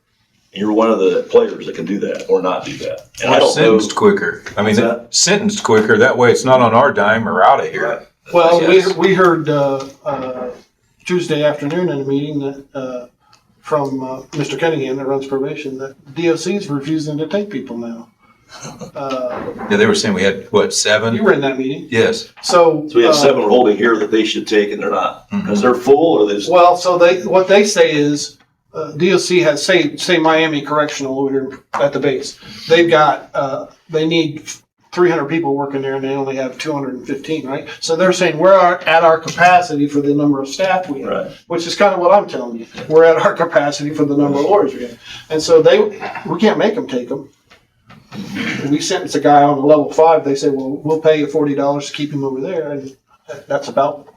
And you're one of the players that can do that or not do that. And I Or don't know. sentenced quicker. I mean, What's that? sentenced quicker. That way it's not on our dime or out of here. Well, Yes. we heard Tuesday afternoon in a meeting that from Mr. Cunningham that runs probation that DOC is refusing to take people now. Yeah, they were saying we had, what, 7? You were in that meeting, Yes. so. So we have 7 we're holding here that they should take and they're not. Because they're full or they just. Well, so what they say is, DOC has, say Miami Correctional over at the base. They've got, they need 300 people working there and they only have 215, right? So they're saying we're at our capacity for the number of staff we have, Right. which is kind of what I'm telling you. We're at our capacity for the number of lawyers we have. And so we can't make them take them. We sentence a guy on a level 5, they say, well, we'll pay you $40 to keep him over there. And that's about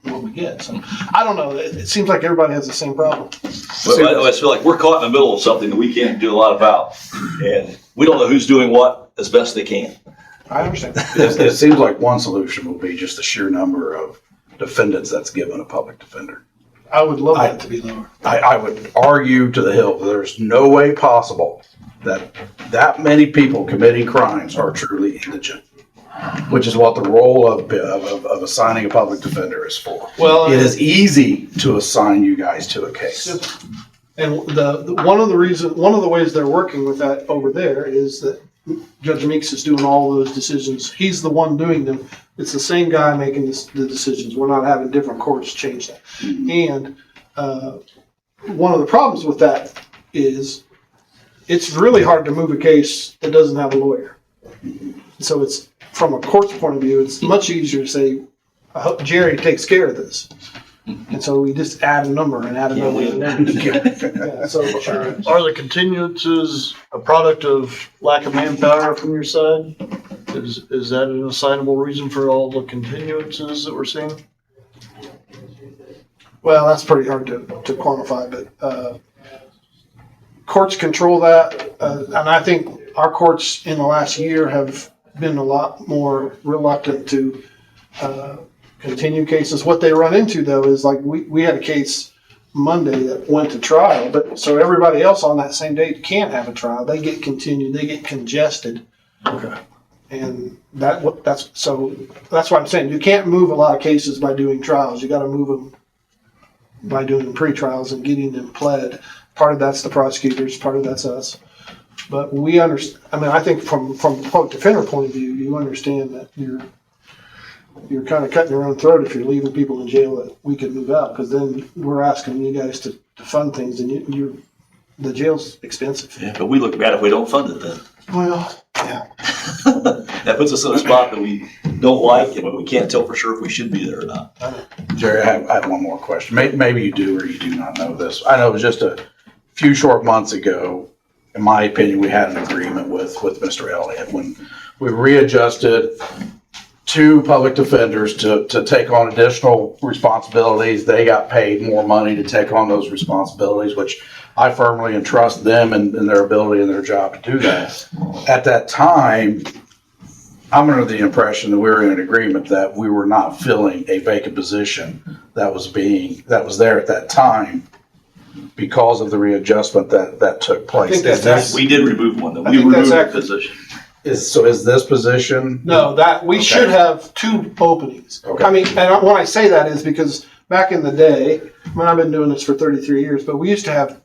what we get. So I don't know. It seems like everybody has the same problem. But I just feel like we're caught in the middle of something that we can't do a lot about. And we don't know who's doing what as best they can. I understand. It seems like one solution will be just the sheer number of defendants that's given a public defender. I would love that to be lower. I would argue to the hill, there's no way possible that many people committing crimes are truly indigent, which is what the role of assigning a public defender is for. Well, It is easy to assign you guys to a case. and one of the ways they're working with that over there is that Judge Meeks is doing all those decisions. He's the one doing them. It's the same guy making the decisions. We're not having different courts change that. And one of the problems with that is it's really hard to move a case that doesn't have a lawyer. So it's, from a court's point of view, it's much easier to say, I hope Jerry takes care of this. And so we just add a number and add a number. And yeah, so Are the continuances a product of lack of manpower from your side? Is that an assignable reason for all the continuances that we're seeing? well, that's pretty hard to quantify, but courts control that. And I think our courts in the last year have been a lot more reluctant to continue cases. What they run into though is like we had a case Monday that went to trial, but so everybody else on that same date can't have a trial. They get continued, they get congested. Okay. And that's why I'm saying you can't move a lot of cases by doing trials. You got to move them by doing pre-trials and getting them pled. Part of that's the prosecutors, part of that's us. But we understand. I mean, I think from public defender point of view, you understand that you're kind of cutting your own throat if you're leaving people in jail that we could move out, because then we're asking you guys to fund things, and the jail's expensive. Yeah, but we look bad if we don't fund it then. Well, yeah. That puts us in a spot that we don't like and we can't tell for sure if we should be there or not. Jerry, I have one more question. Maybe you do or you do not know this. I know it was just a few short months ago, in my opinion, we had an agreement with Mr. Elliott when we readjusted 2 public defenders to take on additional responsibilities. They got paid more money to take on those responsibilities, which I firmly entrust them and their ability and their job to do that. At that time, I'm under the impression that we were in an agreement that we were not filling a vacant position that was there at that time because of the readjustment that took place. I think that's accurate. We did remove one though. I We think that's removed the accurate. position. Is this position? No, that we Okay. should have 2 openings. Okay. I mean, and when I say that is because back in the day, I mean, I've been doing this for 33 years, but we used to have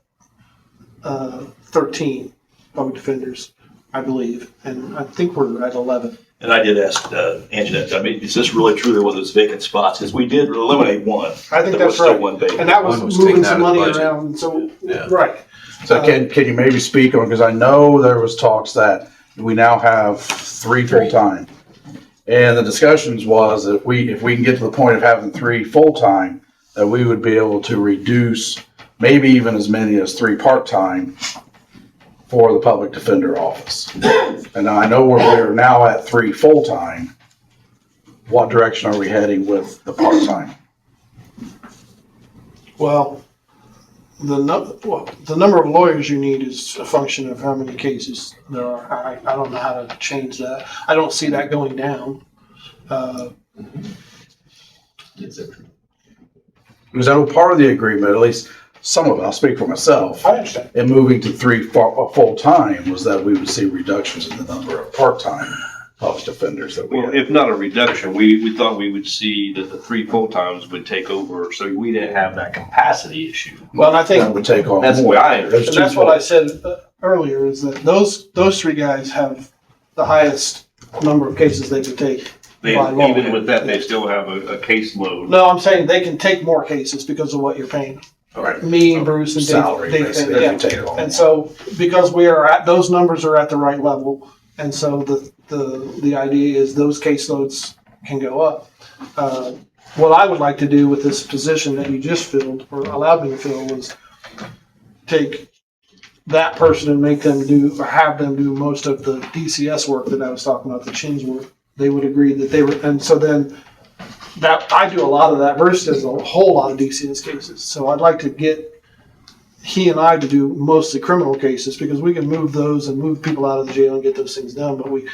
13 public defenders, I believe, and I think we're at 11. And I did ask Anjanette, I mean, is this really true there was those vacant spots? Because we did eliminate one. I think There was that's still right. one vacant. And that was One was moving taken out some of the money budget. around, so, Yeah. right. So can you maybe speak on, because I know there was talks that we now have 3 full-time. And the discussions was that if we can get to the point of having 3 full-time, that we would be able to reduce maybe even as many as 3 part-time for the public defender office. And I know we're now at 3 full-time. What direction are we heading with the part-time? Well, the number of lawyers you need is a function of how many cases there are. I don't know how to change that. I don't see that going down. Because I know part of the agreement, at least some of it, I'll speak for myself, I understand. in moving to three full-time was that we would see reductions in the number of part-time public defenders that we Well, have. if not a reduction, we thought we would see that the 3 full-times would take over, so we didn't have that capacity issue. Well, and I think, That would take on That's the more. way I There's understand and that's two what I points. said earlier, is that those three guys have the highest number of cases they can take. They, by law. even with that, they still have a caseload. No, I'm saying they can take more cases because of what you're paying. Right. Me, Bruce, and Salary, Dave, basically, if yeah. you take it all. And so, because we are at, those numbers are at the right level, and so the idea is those caseloads can go up. What I would like to do with this position that you just filled, or allowed me to fill, was take that person and make them do, or have them do most of the DCS work that I was talking about, the CHINS work. They would agree that they were, and so then that, I do a lot of that. Bruce does a whole lot of DCS cases. So I'd like to get he and I to do mostly criminal cases, because we can move those and move people out of the jail and get those things done, but we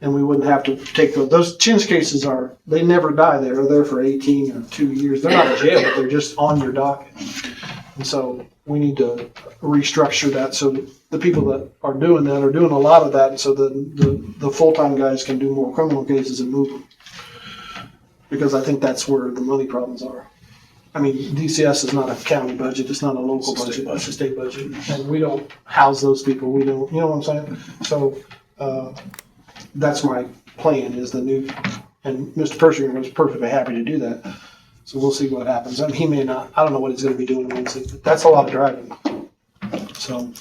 wouldn't have to take those CHINS cases they never die. They're there for 18 or 2 years. They're not in jail, but they're just on your docket. And so we need to restructure that so that the people that are doing that are doing a lot of that, and so the full-time guys can do more criminal cases and move them. Because I think that's where the money problems are. I mean, DCS is not a county budget, it's not a local budget, it's a state budget. And we don't house those people, we don't, you know what I'm saying? So, that's my plan, is the new, and Mr. Pershing was perfectly happy to do that. So we'll see what happens. I mean, he may not, I don't know what he's gonna be doing Wednesday, but that's a lot of driving. So,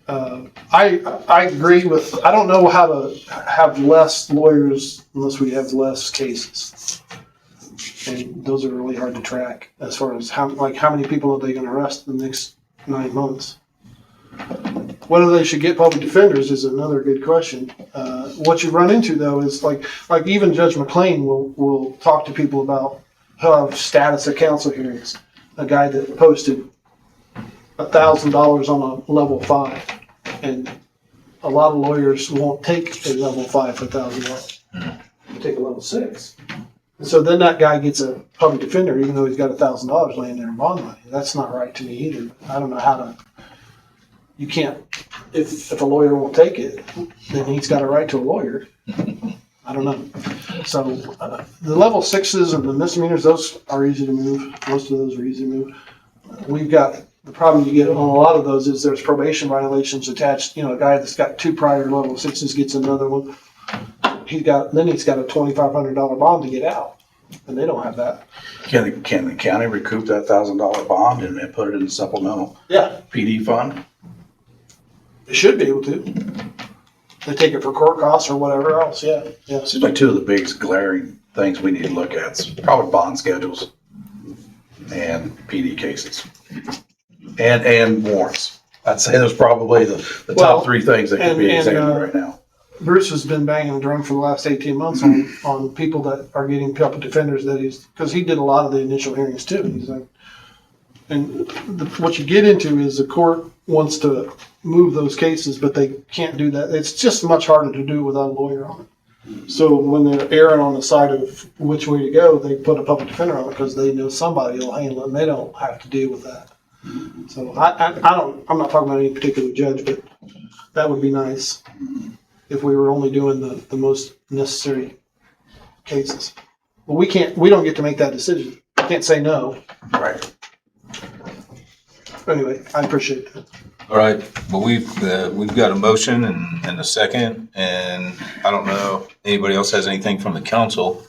I agree with, I don't know how to have less lawyers unless we have less cases. And those are really hard to track as far as how many people are they gonna arrest in the next 9 months? Whether they should get public defenders is another good question. What you run into though is like even Judge McLean will talk to people about, he'll have status of counsel hearings. A guy that posted $1,000 on a level 5, and a lot of lawyers won't take a level 5 for $1,000. They'll take a level 6. And so then that guy gets a public defender, even though he's got $1,000 laying there in bond money. That's not right to me either. I don't know how to. You can't. If a lawyer won't take it, then he's got a right to a lawyer. I don't know. So the level 6s and the misdemeanors, those are easy to move. Most of those are easy to move. We've got the problem you get on a lot of those is there's probation violations attached. You know, a guy that's got 2 prior level 6s gets another one. He's got a $2,500 bond to get out, and they don't have that. Can the county recoup that $1,000 bond and then put it in the supplemental Yeah, PD fund? they should be able to. They take it for court costs or whatever else. Yeah, yeah. Seems like two of the biggest glaring things we need to look at is probably bond schedules and PD cases and warrants. I'd say those probably the Well, top 3 things that could be and, examined right now. Bruce has been banging the drum for the last 18 months on people that are getting public defenders because he did a lot of the initial hearings too. He's like, and what you get into is the court wants to move those cases, but they can't do that. It's just much harder to do without a lawyer on it. So when they're erring on the side of which way to go, they put a public defender on it because they know somebody will handle it and they don't have to deal with that. So I'm not talking about any particular judge, but that would be nice if we were only doing the most necessary cases. Well, we don't get to make that decision. We can't say no. Right. Anyway, I appreciate that. All right, well, we've got a motion and a second, and I don't know, anybody else has anything from the council?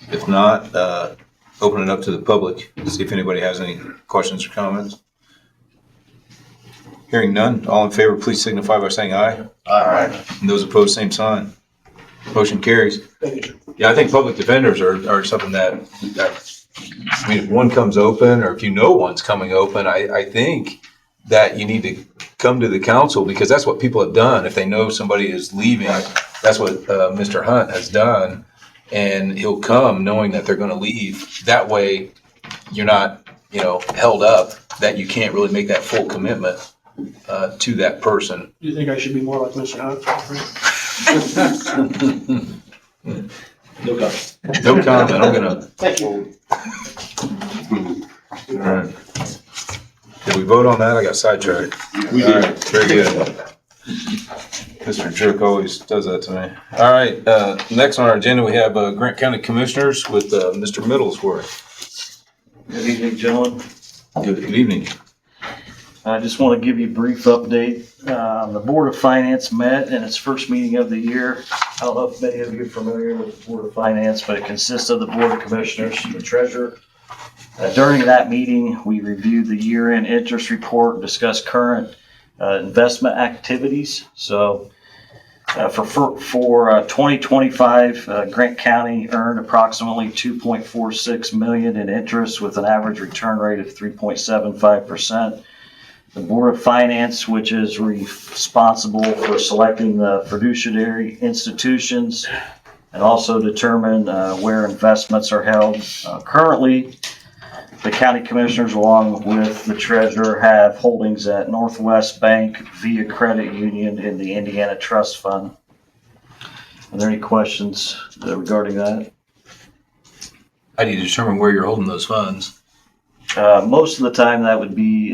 If not, open it up to the public, see if anybody has any questions or comments. Hearing none, all in favor, please signify by saying aye. Aye. And those opposed, same sign. Motion carries. Thank you. Yeah, I think public defenders are something that, I mean, if one comes open, or if you know one's coming open, I think that you need to come to the council, because that's what people have done. If they know somebody is leaving, that's what Mr. Hunt has done, and he'll come knowing that they're going to leave. That way, you're not, held up, that you can't really make that full commitment to that person. Do you think I should be more like Mr. Hunt? No comment. No comment. I'm gonna. Thank you. All right. Did we vote on that? I got sidetracked. We All did. right, very good. Mr. Jerk always does that to me. All right, next on our agenda, we have Grant County Commissioners with Mr. Middlesworth. Good evening, gentlemen. Good evening. I just want to give you a brief update. The Board of Finance met in its first meeting of the year. I don't know if many of you are familiar with the Board of Finance, but it consists of the Board of Commissioners and the Treasurer. During that meeting, we reviewed the year-end interest report and discussed current investment activities. So for 2025, Grant County earned approximately $2.46 million in interest with an average return rate of 3.75%. The Board of Finance, which is responsible for selecting the fiduciary institutions and also determine where investments are held. Currently, the county commissioners, along with the treasurer, have holdings at Northwest Bank, Via Credit Union, and the Indiana Trust Fund. Are there any questions regarding that? How do you determine where you're holding those funds? Most of the time, that would be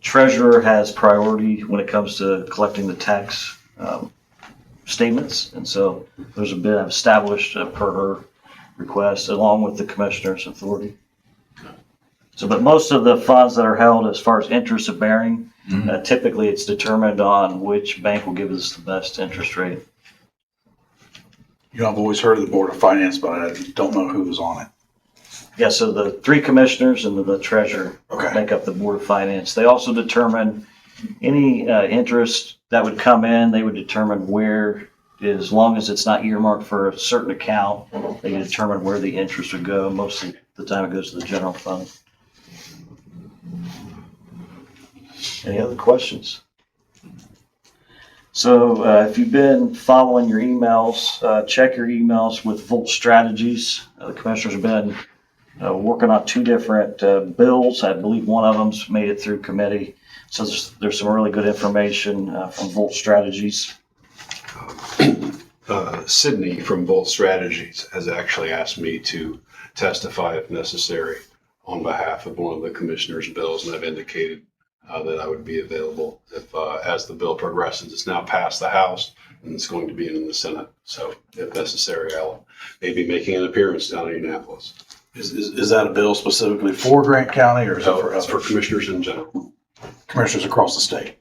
treasurer has priority when it comes to collecting the tax statements, and so there's a bit established per her request, along with the commissioner's authority. So, but most of the funds that are held as far as interest bearing, typically it's determined on which bank will give us the best interest rate. You know, I've always heard of the Board of Finance, but I don't know who was on it. Yeah, so the three commissioners and the treasurer Okay. make up the Board of Finance. They also determine any interest that would come in. They would determine where, as long as it's not earmarked for a certain account, they can determine where the interest would go. Most of the time it goes to the general fund. Any other questions? So if you've been following your emails, check your emails with Volt Strategies. The commissioners have been working on two different bills. I believe one of them's made it through committee. So there's some really good information from Volt Strategies. Sydney from Volt Strategies has actually asked me to testify if necessary on behalf of one of the commissioners' bills, and I've indicated that I would be available if, as the bill progresses. It's now passed the House and it's going to be in the Senate. So if necessary, I'll maybe making an appearance down in Indianapolis. Is that a bill specifically for Grant County, or is it for It's for other commissioners in general. commissioners across the state?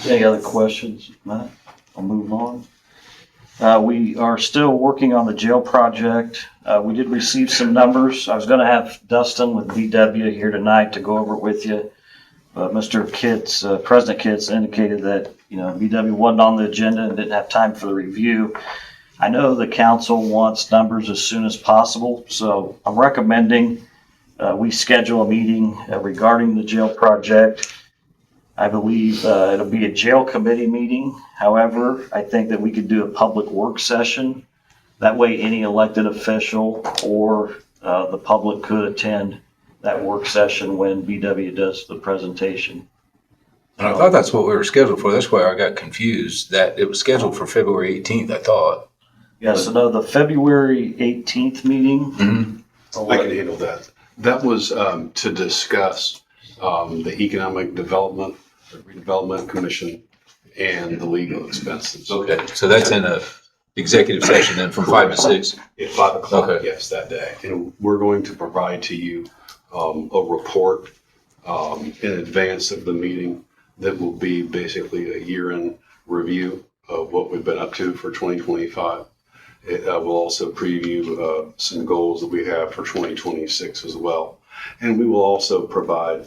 Any other questions, Matt? I'll move on. We are still working on the jail project. We did receive some numbers. I was going to have Dustin with VW here tonight to go over it with you. But Mr. Kitts, President Kitts indicated that, VW wasn't on the agenda and didn't have time for the review. I know the council wants numbers as soon as possible, so I'm recommending we schedule a meeting regarding the jail project. I believe it'll be a jail committee meeting. However, I think that we could do a public work session. That way any elected official or the public could attend that work session when VW does the presentation. And I thought that's what we were scheduled for. That's why I got confused, that it was scheduled for February 18th, I thought. Yeah, so no, the February 18th meeting. I can handle that. That was to discuss the Economic Development, the Redevelopment Commission, and the legal expenses. Okay, so that's in a executive session then from 5 to 6? At 5 o'clock, Okay. yes, that day. And we're going to provide to you a report in advance of the meeting that will be basically a year-end review of what we've been up to for 2025. It will also preview some goals that we have for 2026 as well. And we will also provide,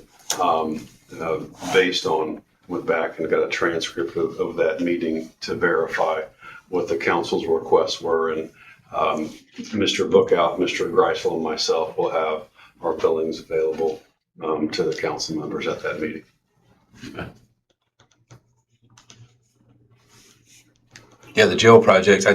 based on, went back and got a transcript of that meeting to verify what the council's requests were. And Mr. Bookout, Mr. Greisel, and myself will have our billings available to the council members at that meeting. Yeah, the jail project,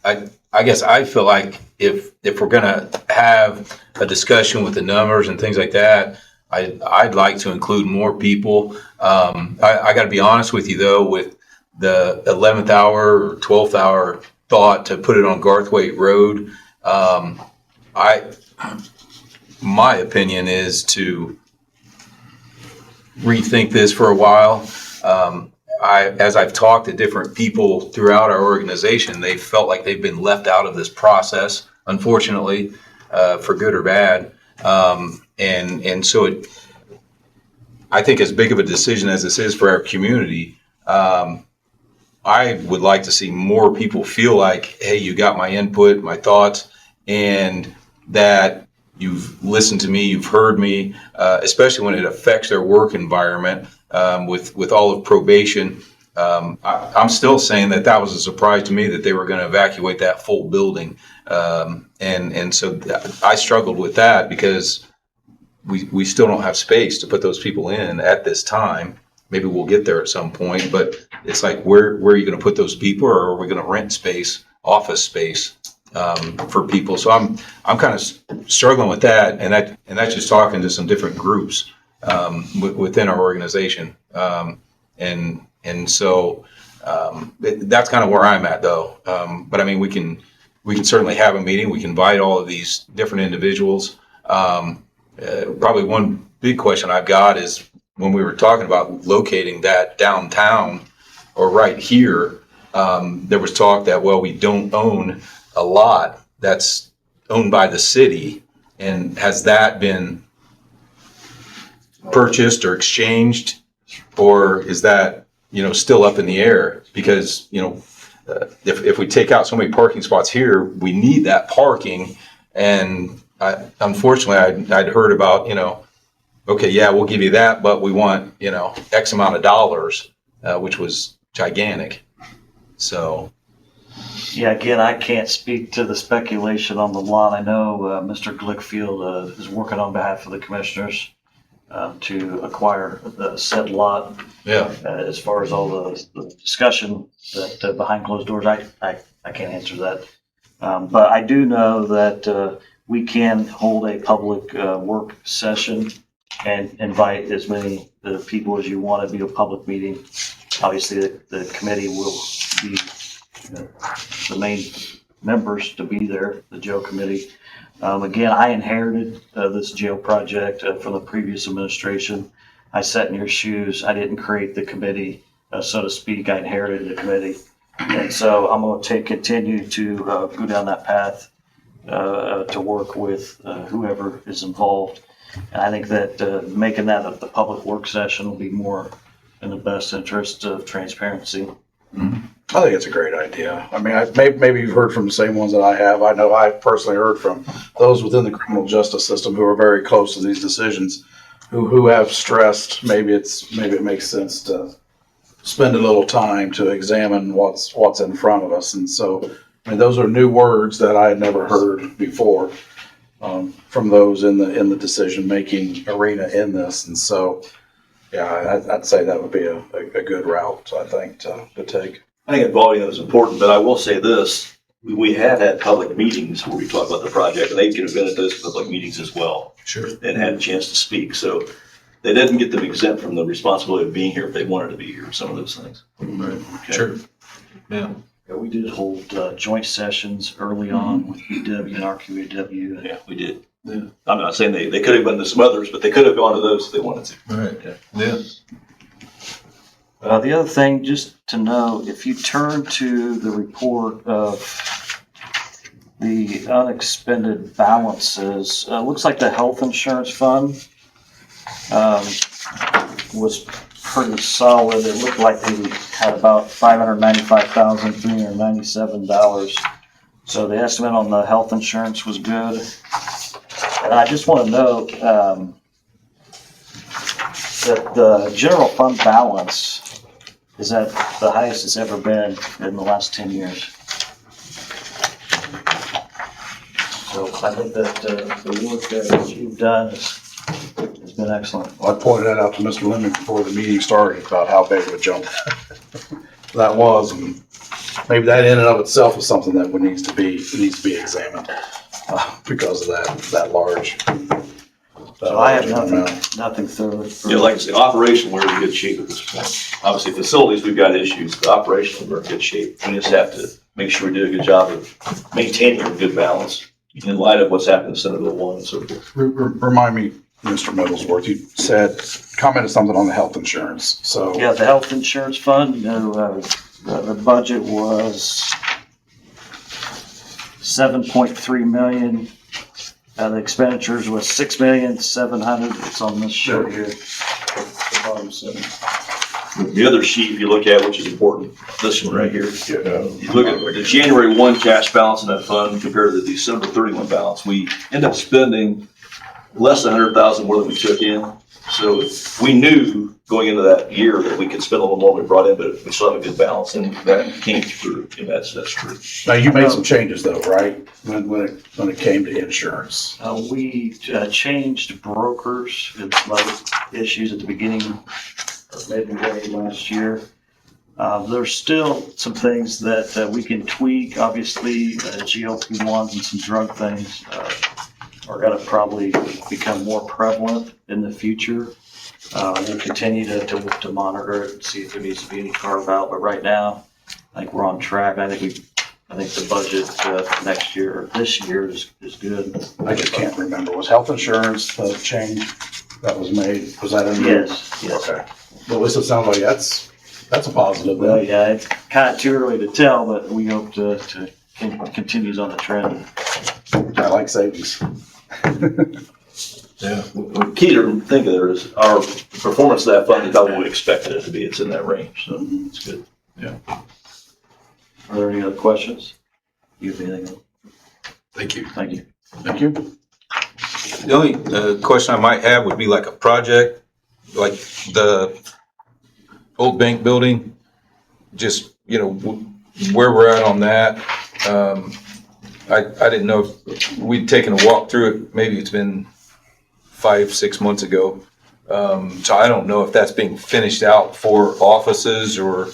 I guess I feel like if we're gonna have a discussion with the numbers and things like that, I'd like to include more people. I gotta be honest with you though, with the 11th hour or 12th hour thought to put it on Garthwaite Road. My opinion is to rethink this for a while. As I've talked to different people throughout our organization, they felt like they've been left out of this process, unfortunately, for good or bad. And so I think as big of a decision as this is for our community, I would like to see more people feel like, hey, you got my input, my thoughts, and that you've listened to me, you've heard me, especially when it affects their work environment. With all of probation, I'm still saying that was a surprise to me that they were going to evacuate that full building. And so I struggled with that because we still don't have space to put those people in at this time. Maybe we'll get there at some point, but it's like, where are you going to put those people, or are we going to rent space, office space, for people? So I'm kind of struggling with that, and that's just talking to some different groups within our organization, and so that's kind of where I'm at, though. But I mean, we can certainly have a meeting. We can invite all of these different individuals. Probably one big question I've got is, when we were talking about locating that downtown or right here, there was talk that, well, we don't own a lot that's owned by the city, and has that been purchased or exchanged, or is that, still up in the air? Because, if we take out so many parking spots here, we need that parking. And unfortunately, I'd heard about, okay, yeah, we'll give you that, but we want, X amount of dollars, which was gigantic. So. Yeah, again, I can't speak to the speculation on the lot. I know Mr. Glickfield is working on behalf of the commissioners to acquire the said lot. Yeah. As far as all the discussion that behind closed doors, I can't answer that. But I do know that we can hold a public work session and invite as many people as you want to be a public meeting. Obviously, the committee will be the main members to be there, the jail committee. Again, I inherited this jail project from the previous administration. I sat in your shoes. I didn't create the committee, so to speak. I inherited the committee. And so I'm going to continue to go down that path to work with whoever is involved. And I think that making that the public work session will be more in the best interest of transparency. Mm-hmm. I think it's a great idea. I mean, maybe you've heard from the same ones that I have. I know I personally heard from those within the criminal justice system who are very close to these decisions, who have stressed maybe it makes sense to spend a little time to examine what's in front of us. And so, I mean, those are new words that I had never heard before from those in the decision making arena in this. And so, yeah, I'd say that would be a good route, I think, to take. I think involving them is important, but I will say this, we have had public meetings where we talk about the project, and they could have been at those public meetings as well. Sure. And had a chance to speak, so they didn't get them exempt from the responsibility of being here if they wanted to be here, some of those things. Right. Okay. Sure. Yeah. Yeah, we did hold joint sessions early on with UW and RQAW. Yeah, we did. Yeah. I'm not saying they could have gone to some others, but they could have gone to those if they wanted to. Right. Okay. Yeah. The other thing, just to know, if you turn to the report of the unexpended balances, looks like the health insurance fund was pretty solid. It looked like they had about $595,397. So the estimate on the health insurance was good. And I just want to note that the general fund balance is at the highest it's ever been in the last 10 years. So I think that the work that you've done has been excellent. I pointed that out to Mr. Lemon before the meeting started about how big of a jump that was, and maybe that in and of itself is something that needs to be examined because of that large So I have original nothing, amount. nothing further. Yeah, like I say, operation, we're in good shape at this point. Obviously, facilities, we've got issues, but operationally, we're in good shape. We just have to make sure we do a good job of maintaining a good balance in light of what's happened in Centerville One and so forth. Remind me, Mr. Middlesworth, you commented something on the health insurance, so. Yeah, the health insurance fund, you know, the budget was 7.3 million. The expenditures was 6,700,000. It's on this sheet here. The bottom seven. The other sheet, if you look at, which is important, this one right here. You look at the January 1 cash balance in that fund compared to the December 31 balance. We end up spending less than 100,000 more than we took in. So we knew going into that year that we could spend a little more than we brought in, but we still have a good balance, and that came through, and that's true. Now, you made some changes though, right? When it came to insurance. We changed brokers and some other issues at the beginning of February last year. There's still some things that we can tweak. Obviously, GLP-1s and some drug things are going to probably become more prevalent in the future. We'll continue to monitor it and see if there needs to be any carve out. But right now, I think we're on track. I think the budget next year or this year is good. I just can't remember. Was health insurance the change that was made? Was that in there? Yes. Okay. Well, at least it sounds like that's a positive. Well, Then. yeah, it's kind of too early to tell, but we hope to continues on the trend. I like savings. Yeah. The key to think of there is our performance of that fund is about what we expected it to be. It's in that range, so it's good. Yeah. Are there any other questions? You have anything else? Thank you. Thank you. Thank you. The only question I might have would be like a project, like the old bank building, just, you know, where we're at on that. I didn't know if we'd taken a walk through it. Maybe it's been 5-6 months ago. So I don't know if that's being finished out for offices or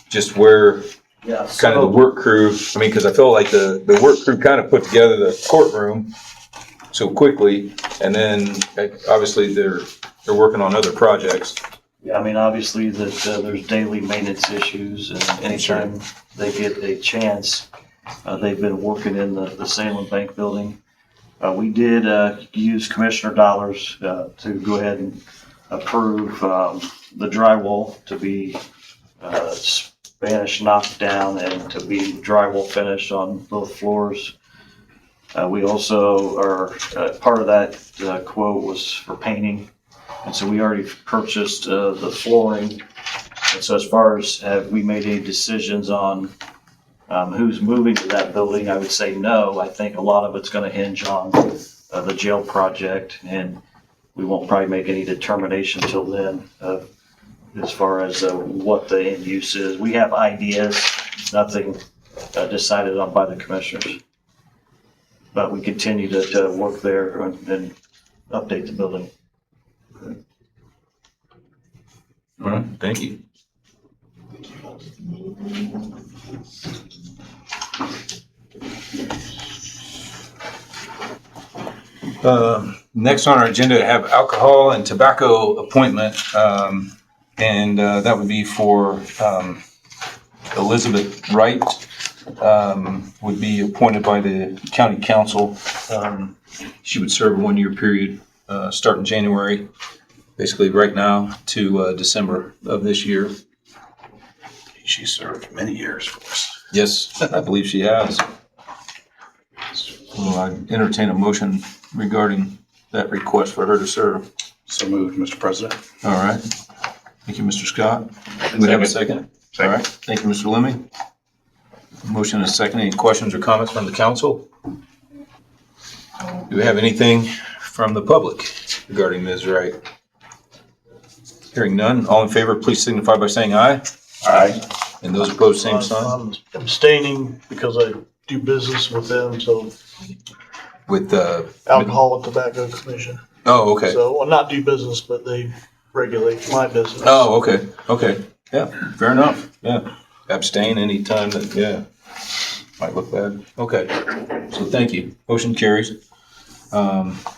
just where Yeah. kind of the work crew. I mean, because I feel like the work crew kind of put together the courtroom so quickly, and then obviously they're working on other projects. Yeah, I mean, obviously that there's daily maintenance issues, and anytime they get a chance, they've been working in the Salem Bank building. We did use commissioner dollars to go ahead and approve the drywall to be Spanish knocked down and to be drywall finished on both floors. We also are, part of that quote was for painting. And so we already purchased the flooring. And so as far as have we made any decisions on who's moving to that building, I would say no. I think a lot of it's going to hinge on the jail project, and we won't probably make any determination till then as far as what the end use is. We have ideas, nothing decided on by the commissioners. But we continue to work there and update the building. All right, thank you. Next on our agenda, to have alcohol and tobacco appointment, and that would be for Elizabeth Wright, would be appointed by the county council. She would serve a 1-year period, starting January, basically right now, to December of this year. She served many years for us. Yes, I believe she has. Well, I entertain a motion regarding that request for her to serve. So moved, Mr. President. All right. Thank you, Mr. Scott. Do we have a second? All right. Thank you, Mr. Lemmy. Motion is second. Any questions or comments from the council? Do we have anything from the public regarding Ms. Wright? Hearing none. All in favor, please signify by saying aye. Aye. And those opposed, same sign. I'm abstaining because I do business with them, so With the Alcohol and Tobacco Commission. Oh, okay. So, well, not do business, but they regulate my business. Oh, okay. Okay. Yeah, fair enough. Yeah. Abstain anytime that, yeah, might look bad. Okay. So thank you. Motion carries.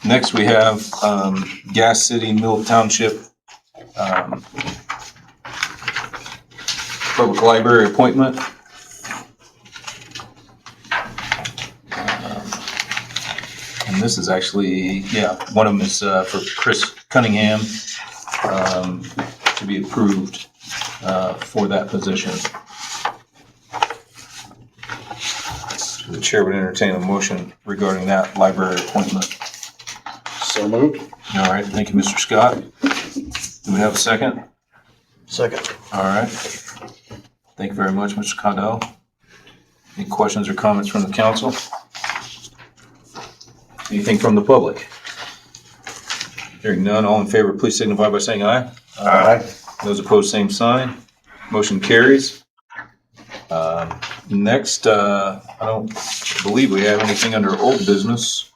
Next, we have Gas City Mill Township Public Library appointment. And this is actually, one of them is for Chris Cunningham to be approved for that position. The chair would entertain a motion regarding that library appointment. So moved. All right, thank you, Mr. Scott. Do we have a second? Second. All right. Thank you very much, Mr. Condell. Any questions or comments from the council? Anything from the public? Hearing none, all in favor, please signify by saying aye. Aye. Those opposed, same sign. Motion carries. Next, I don't believe we have anything under old business.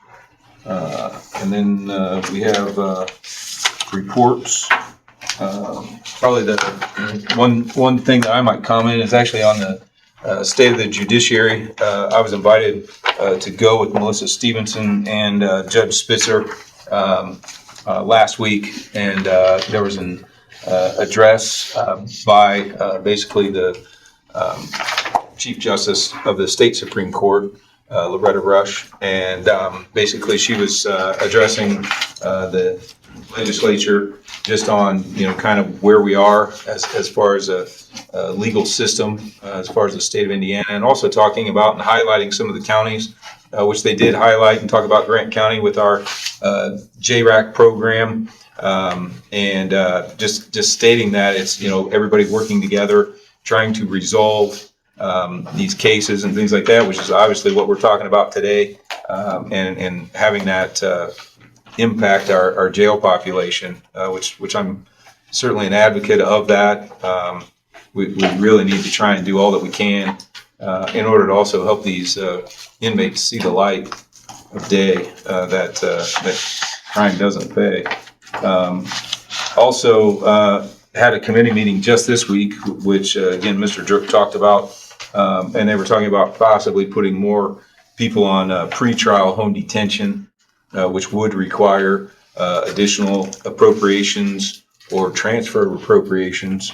And then we have reports. Probably the one thing that I might comment is actually on the state of the judiciary. I was invited to go with Melissa Stevenson and Judge Spitzer last week, and there was an address by basically the Chief Justice of the State Supreme Court, Loretta Rush, and basically she was addressing the legislature just on, kind of where we are as far as a legal system, as far as the state of Indiana, and also talking about and highlighting some of the counties, which they did highlight and talk about Grant County with our JRAC program, and just stating that it's, everybody working together, trying to resolve these cases and things like that, which is obviously what we're talking about today, and having that impact our jail population, which I'm certainly an advocate of that. We really need to try and do all that we can in order to also help these inmates see the light of day, that crime doesn't pay. Also, had a committee meeting just this week, which again, Mr. Druk talked about, and they were talking about possibly putting more people on pretrial home detention, which would require additional appropriations or transfer of appropriations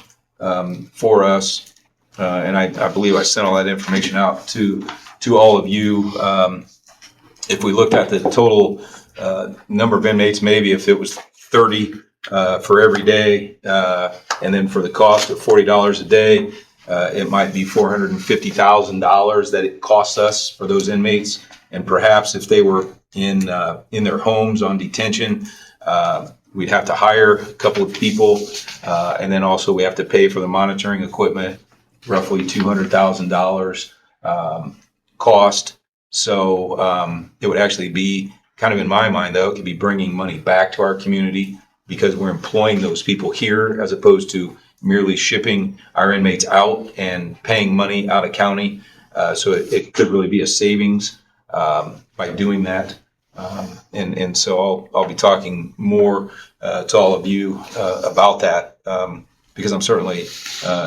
for us. And I believe I sent all that information out to all of you. If we looked at the total number of inmates, maybe if it was 30 for every day, and then for the cost of $40 a day, it might be $450,000 that it costs us for those inmates. And perhaps if they were in their homes on detention, we'd have to hire a couple of people, and then also we have to pay for the monitoring equipment, roughly $200,000 cost. So it would actually be kind of, in my mind, though, it could be bringing money back to our community because we're employing those people here as opposed to merely shipping our inmates out and paying money out of county. So it could really be a savings by doing that. And so I'll be talking more to all of you about that, because I'm certainly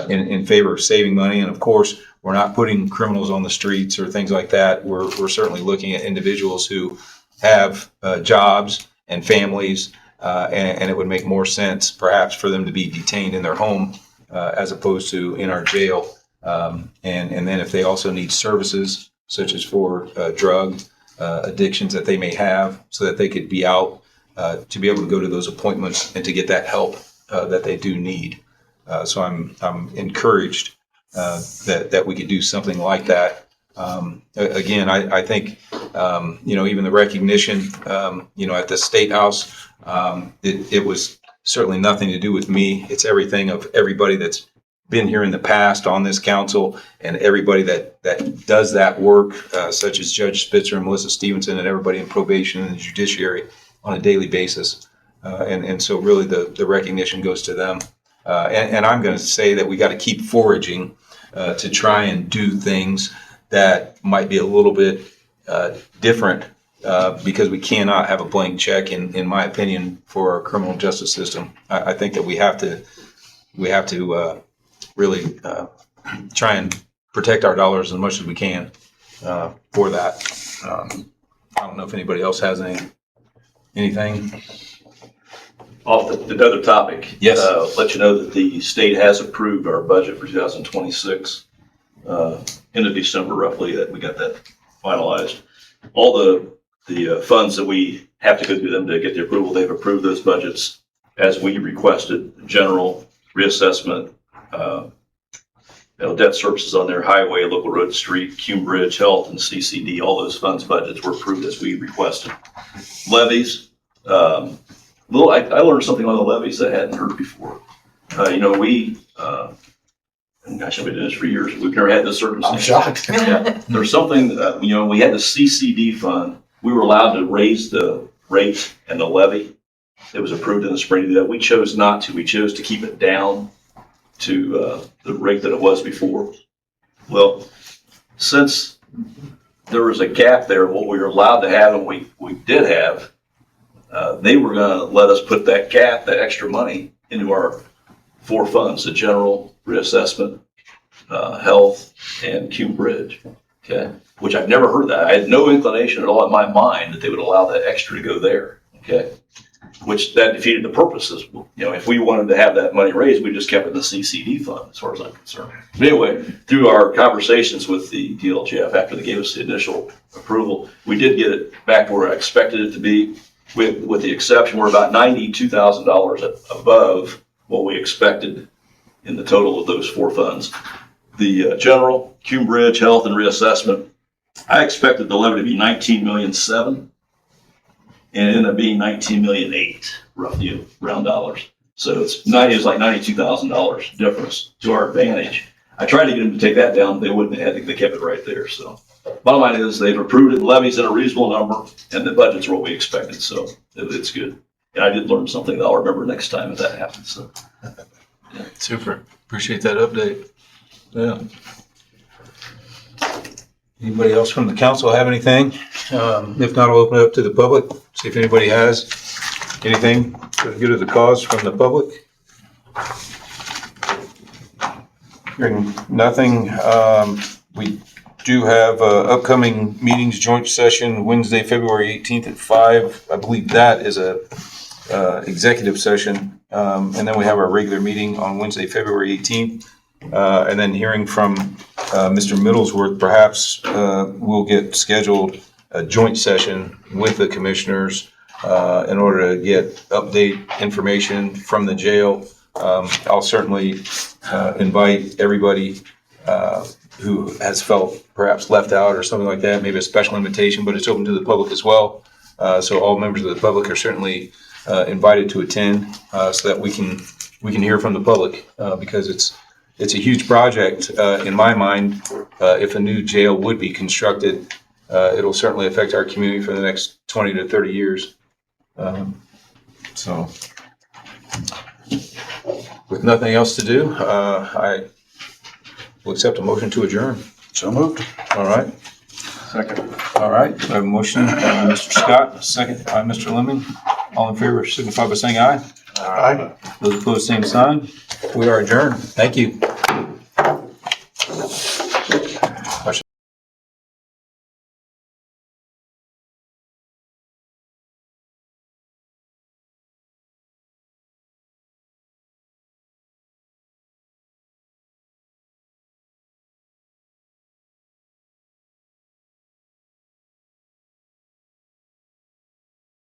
in favor of saving money. And of course, we're not putting criminals on the streets or things like that. We're certainly looking at individuals who have jobs and families, and it would make more sense perhaps for them to be detained in their home as opposed to in our jail. And then if they also need services, such as for drug addictions that they may have, so that they could be out to be able to go to those appointments and to get that help that they do need. So I'm encouraged that we could do something like that. Again, I think even the recognition at the State House, it was certainly nothing to do with me. It's everything of everybody that's been here in the past on this council and everybody that does that work, such as Judge Spitzer and Melissa Stevenson and everybody in probation and the judiciary on a daily basis. And so really the recognition goes to them. And I'm going to say that we got to keep foraging to try and do things that might be a little bit different, because we cannot have a blank check, in my opinion, for our criminal justice system. I think that we have to really try and protect our dollars as much as we can for that. I don't know if anybody else has any anything? Off the other topic. Yes. Let you know that the state has approved our budget for 2026. End of December roughly, that we got that finalized. All the funds that we have to go through them to get the approval, they've approved those budgets as we requested. General, reassessment, debt services on their highway, local road, street, Cume Bridge, health, and CCD, all those funds budgets were approved as we requested. Levies, I learned something on the levies that I hadn't heard before. Gosh, I've been doing this for years. We've never had this circumstance. I'm shocked. Yeah, there's something, we had the CCD fund. We were allowed to raise the rate and the levy. It was approved in the spring to do that. We chose not to. We chose to keep it down to the rate that it was before. Well, since there was a gap there, what we were allowed to have, and we did have, they were going to let us put that gap, that extra money, into our 4 funds: the general, reassessment, health, and Cume Bridge. Okay, which I've never heard that. I had no inclination at all in my mind that they would allow that extra to go there. Okay, which that defeated the purposes. If we wanted to have that money raised, we just kept it in the CCD fund, as far as I'm concerned. But anyway, through our conversations with the DLGF after they gave us the initial approval, we did get it back to where I expected it to be. With the exception, we're about $92,000 above what we expected in the total of those 4 funds. The general, Cume Bridge, health, and reassessment, I expected the levy to be $19,700,000, and it ended up being $19,800,000, roughly round dollars. So it's like $92,000 difference to our advantage. I tried to get them to take that down, they wouldn't have. They kept it right there. So bottom line is they've approved it, the levies in a reasonable number, and the budget's what we expected. So it's good. And I did learn something that I'll remember next time if that happens. So. Yeah. Super. Appreciate that update. Yeah. Anybody else from the council have anything? If not, I'll open it up to the public, see if anybody has anything for the good of the cause from the public. Hearing nothing, we do have upcoming meetings, joint session, Wednesday, February 18th at 5. I believe that is a executive session. And then we have our regular meeting on Wednesday, February 18th. And then hearing from Mr. Middlesworth, perhaps we'll get scheduled a joint session with the commissioners in order to get update information from the jail. I'll certainly invite everybody who has felt perhaps left out or something like that, maybe a special invitation, but it's open to the public as well. So all members of the public are certainly invited to attend so that we can hear from the public because it's a huge project in my mind. If a new jail would be constructed, it'll certainly affect our community for the next 20 to 30 years. So with nothing else to do, I will accept a motion to adjourn. So moved. All right. Second. All right. I have a motion by Mr. Scott, a second by Mr. Lemon. All in favor signify by saying aye. Aye. Those opposed, same sign. We are adjourned. Thank you.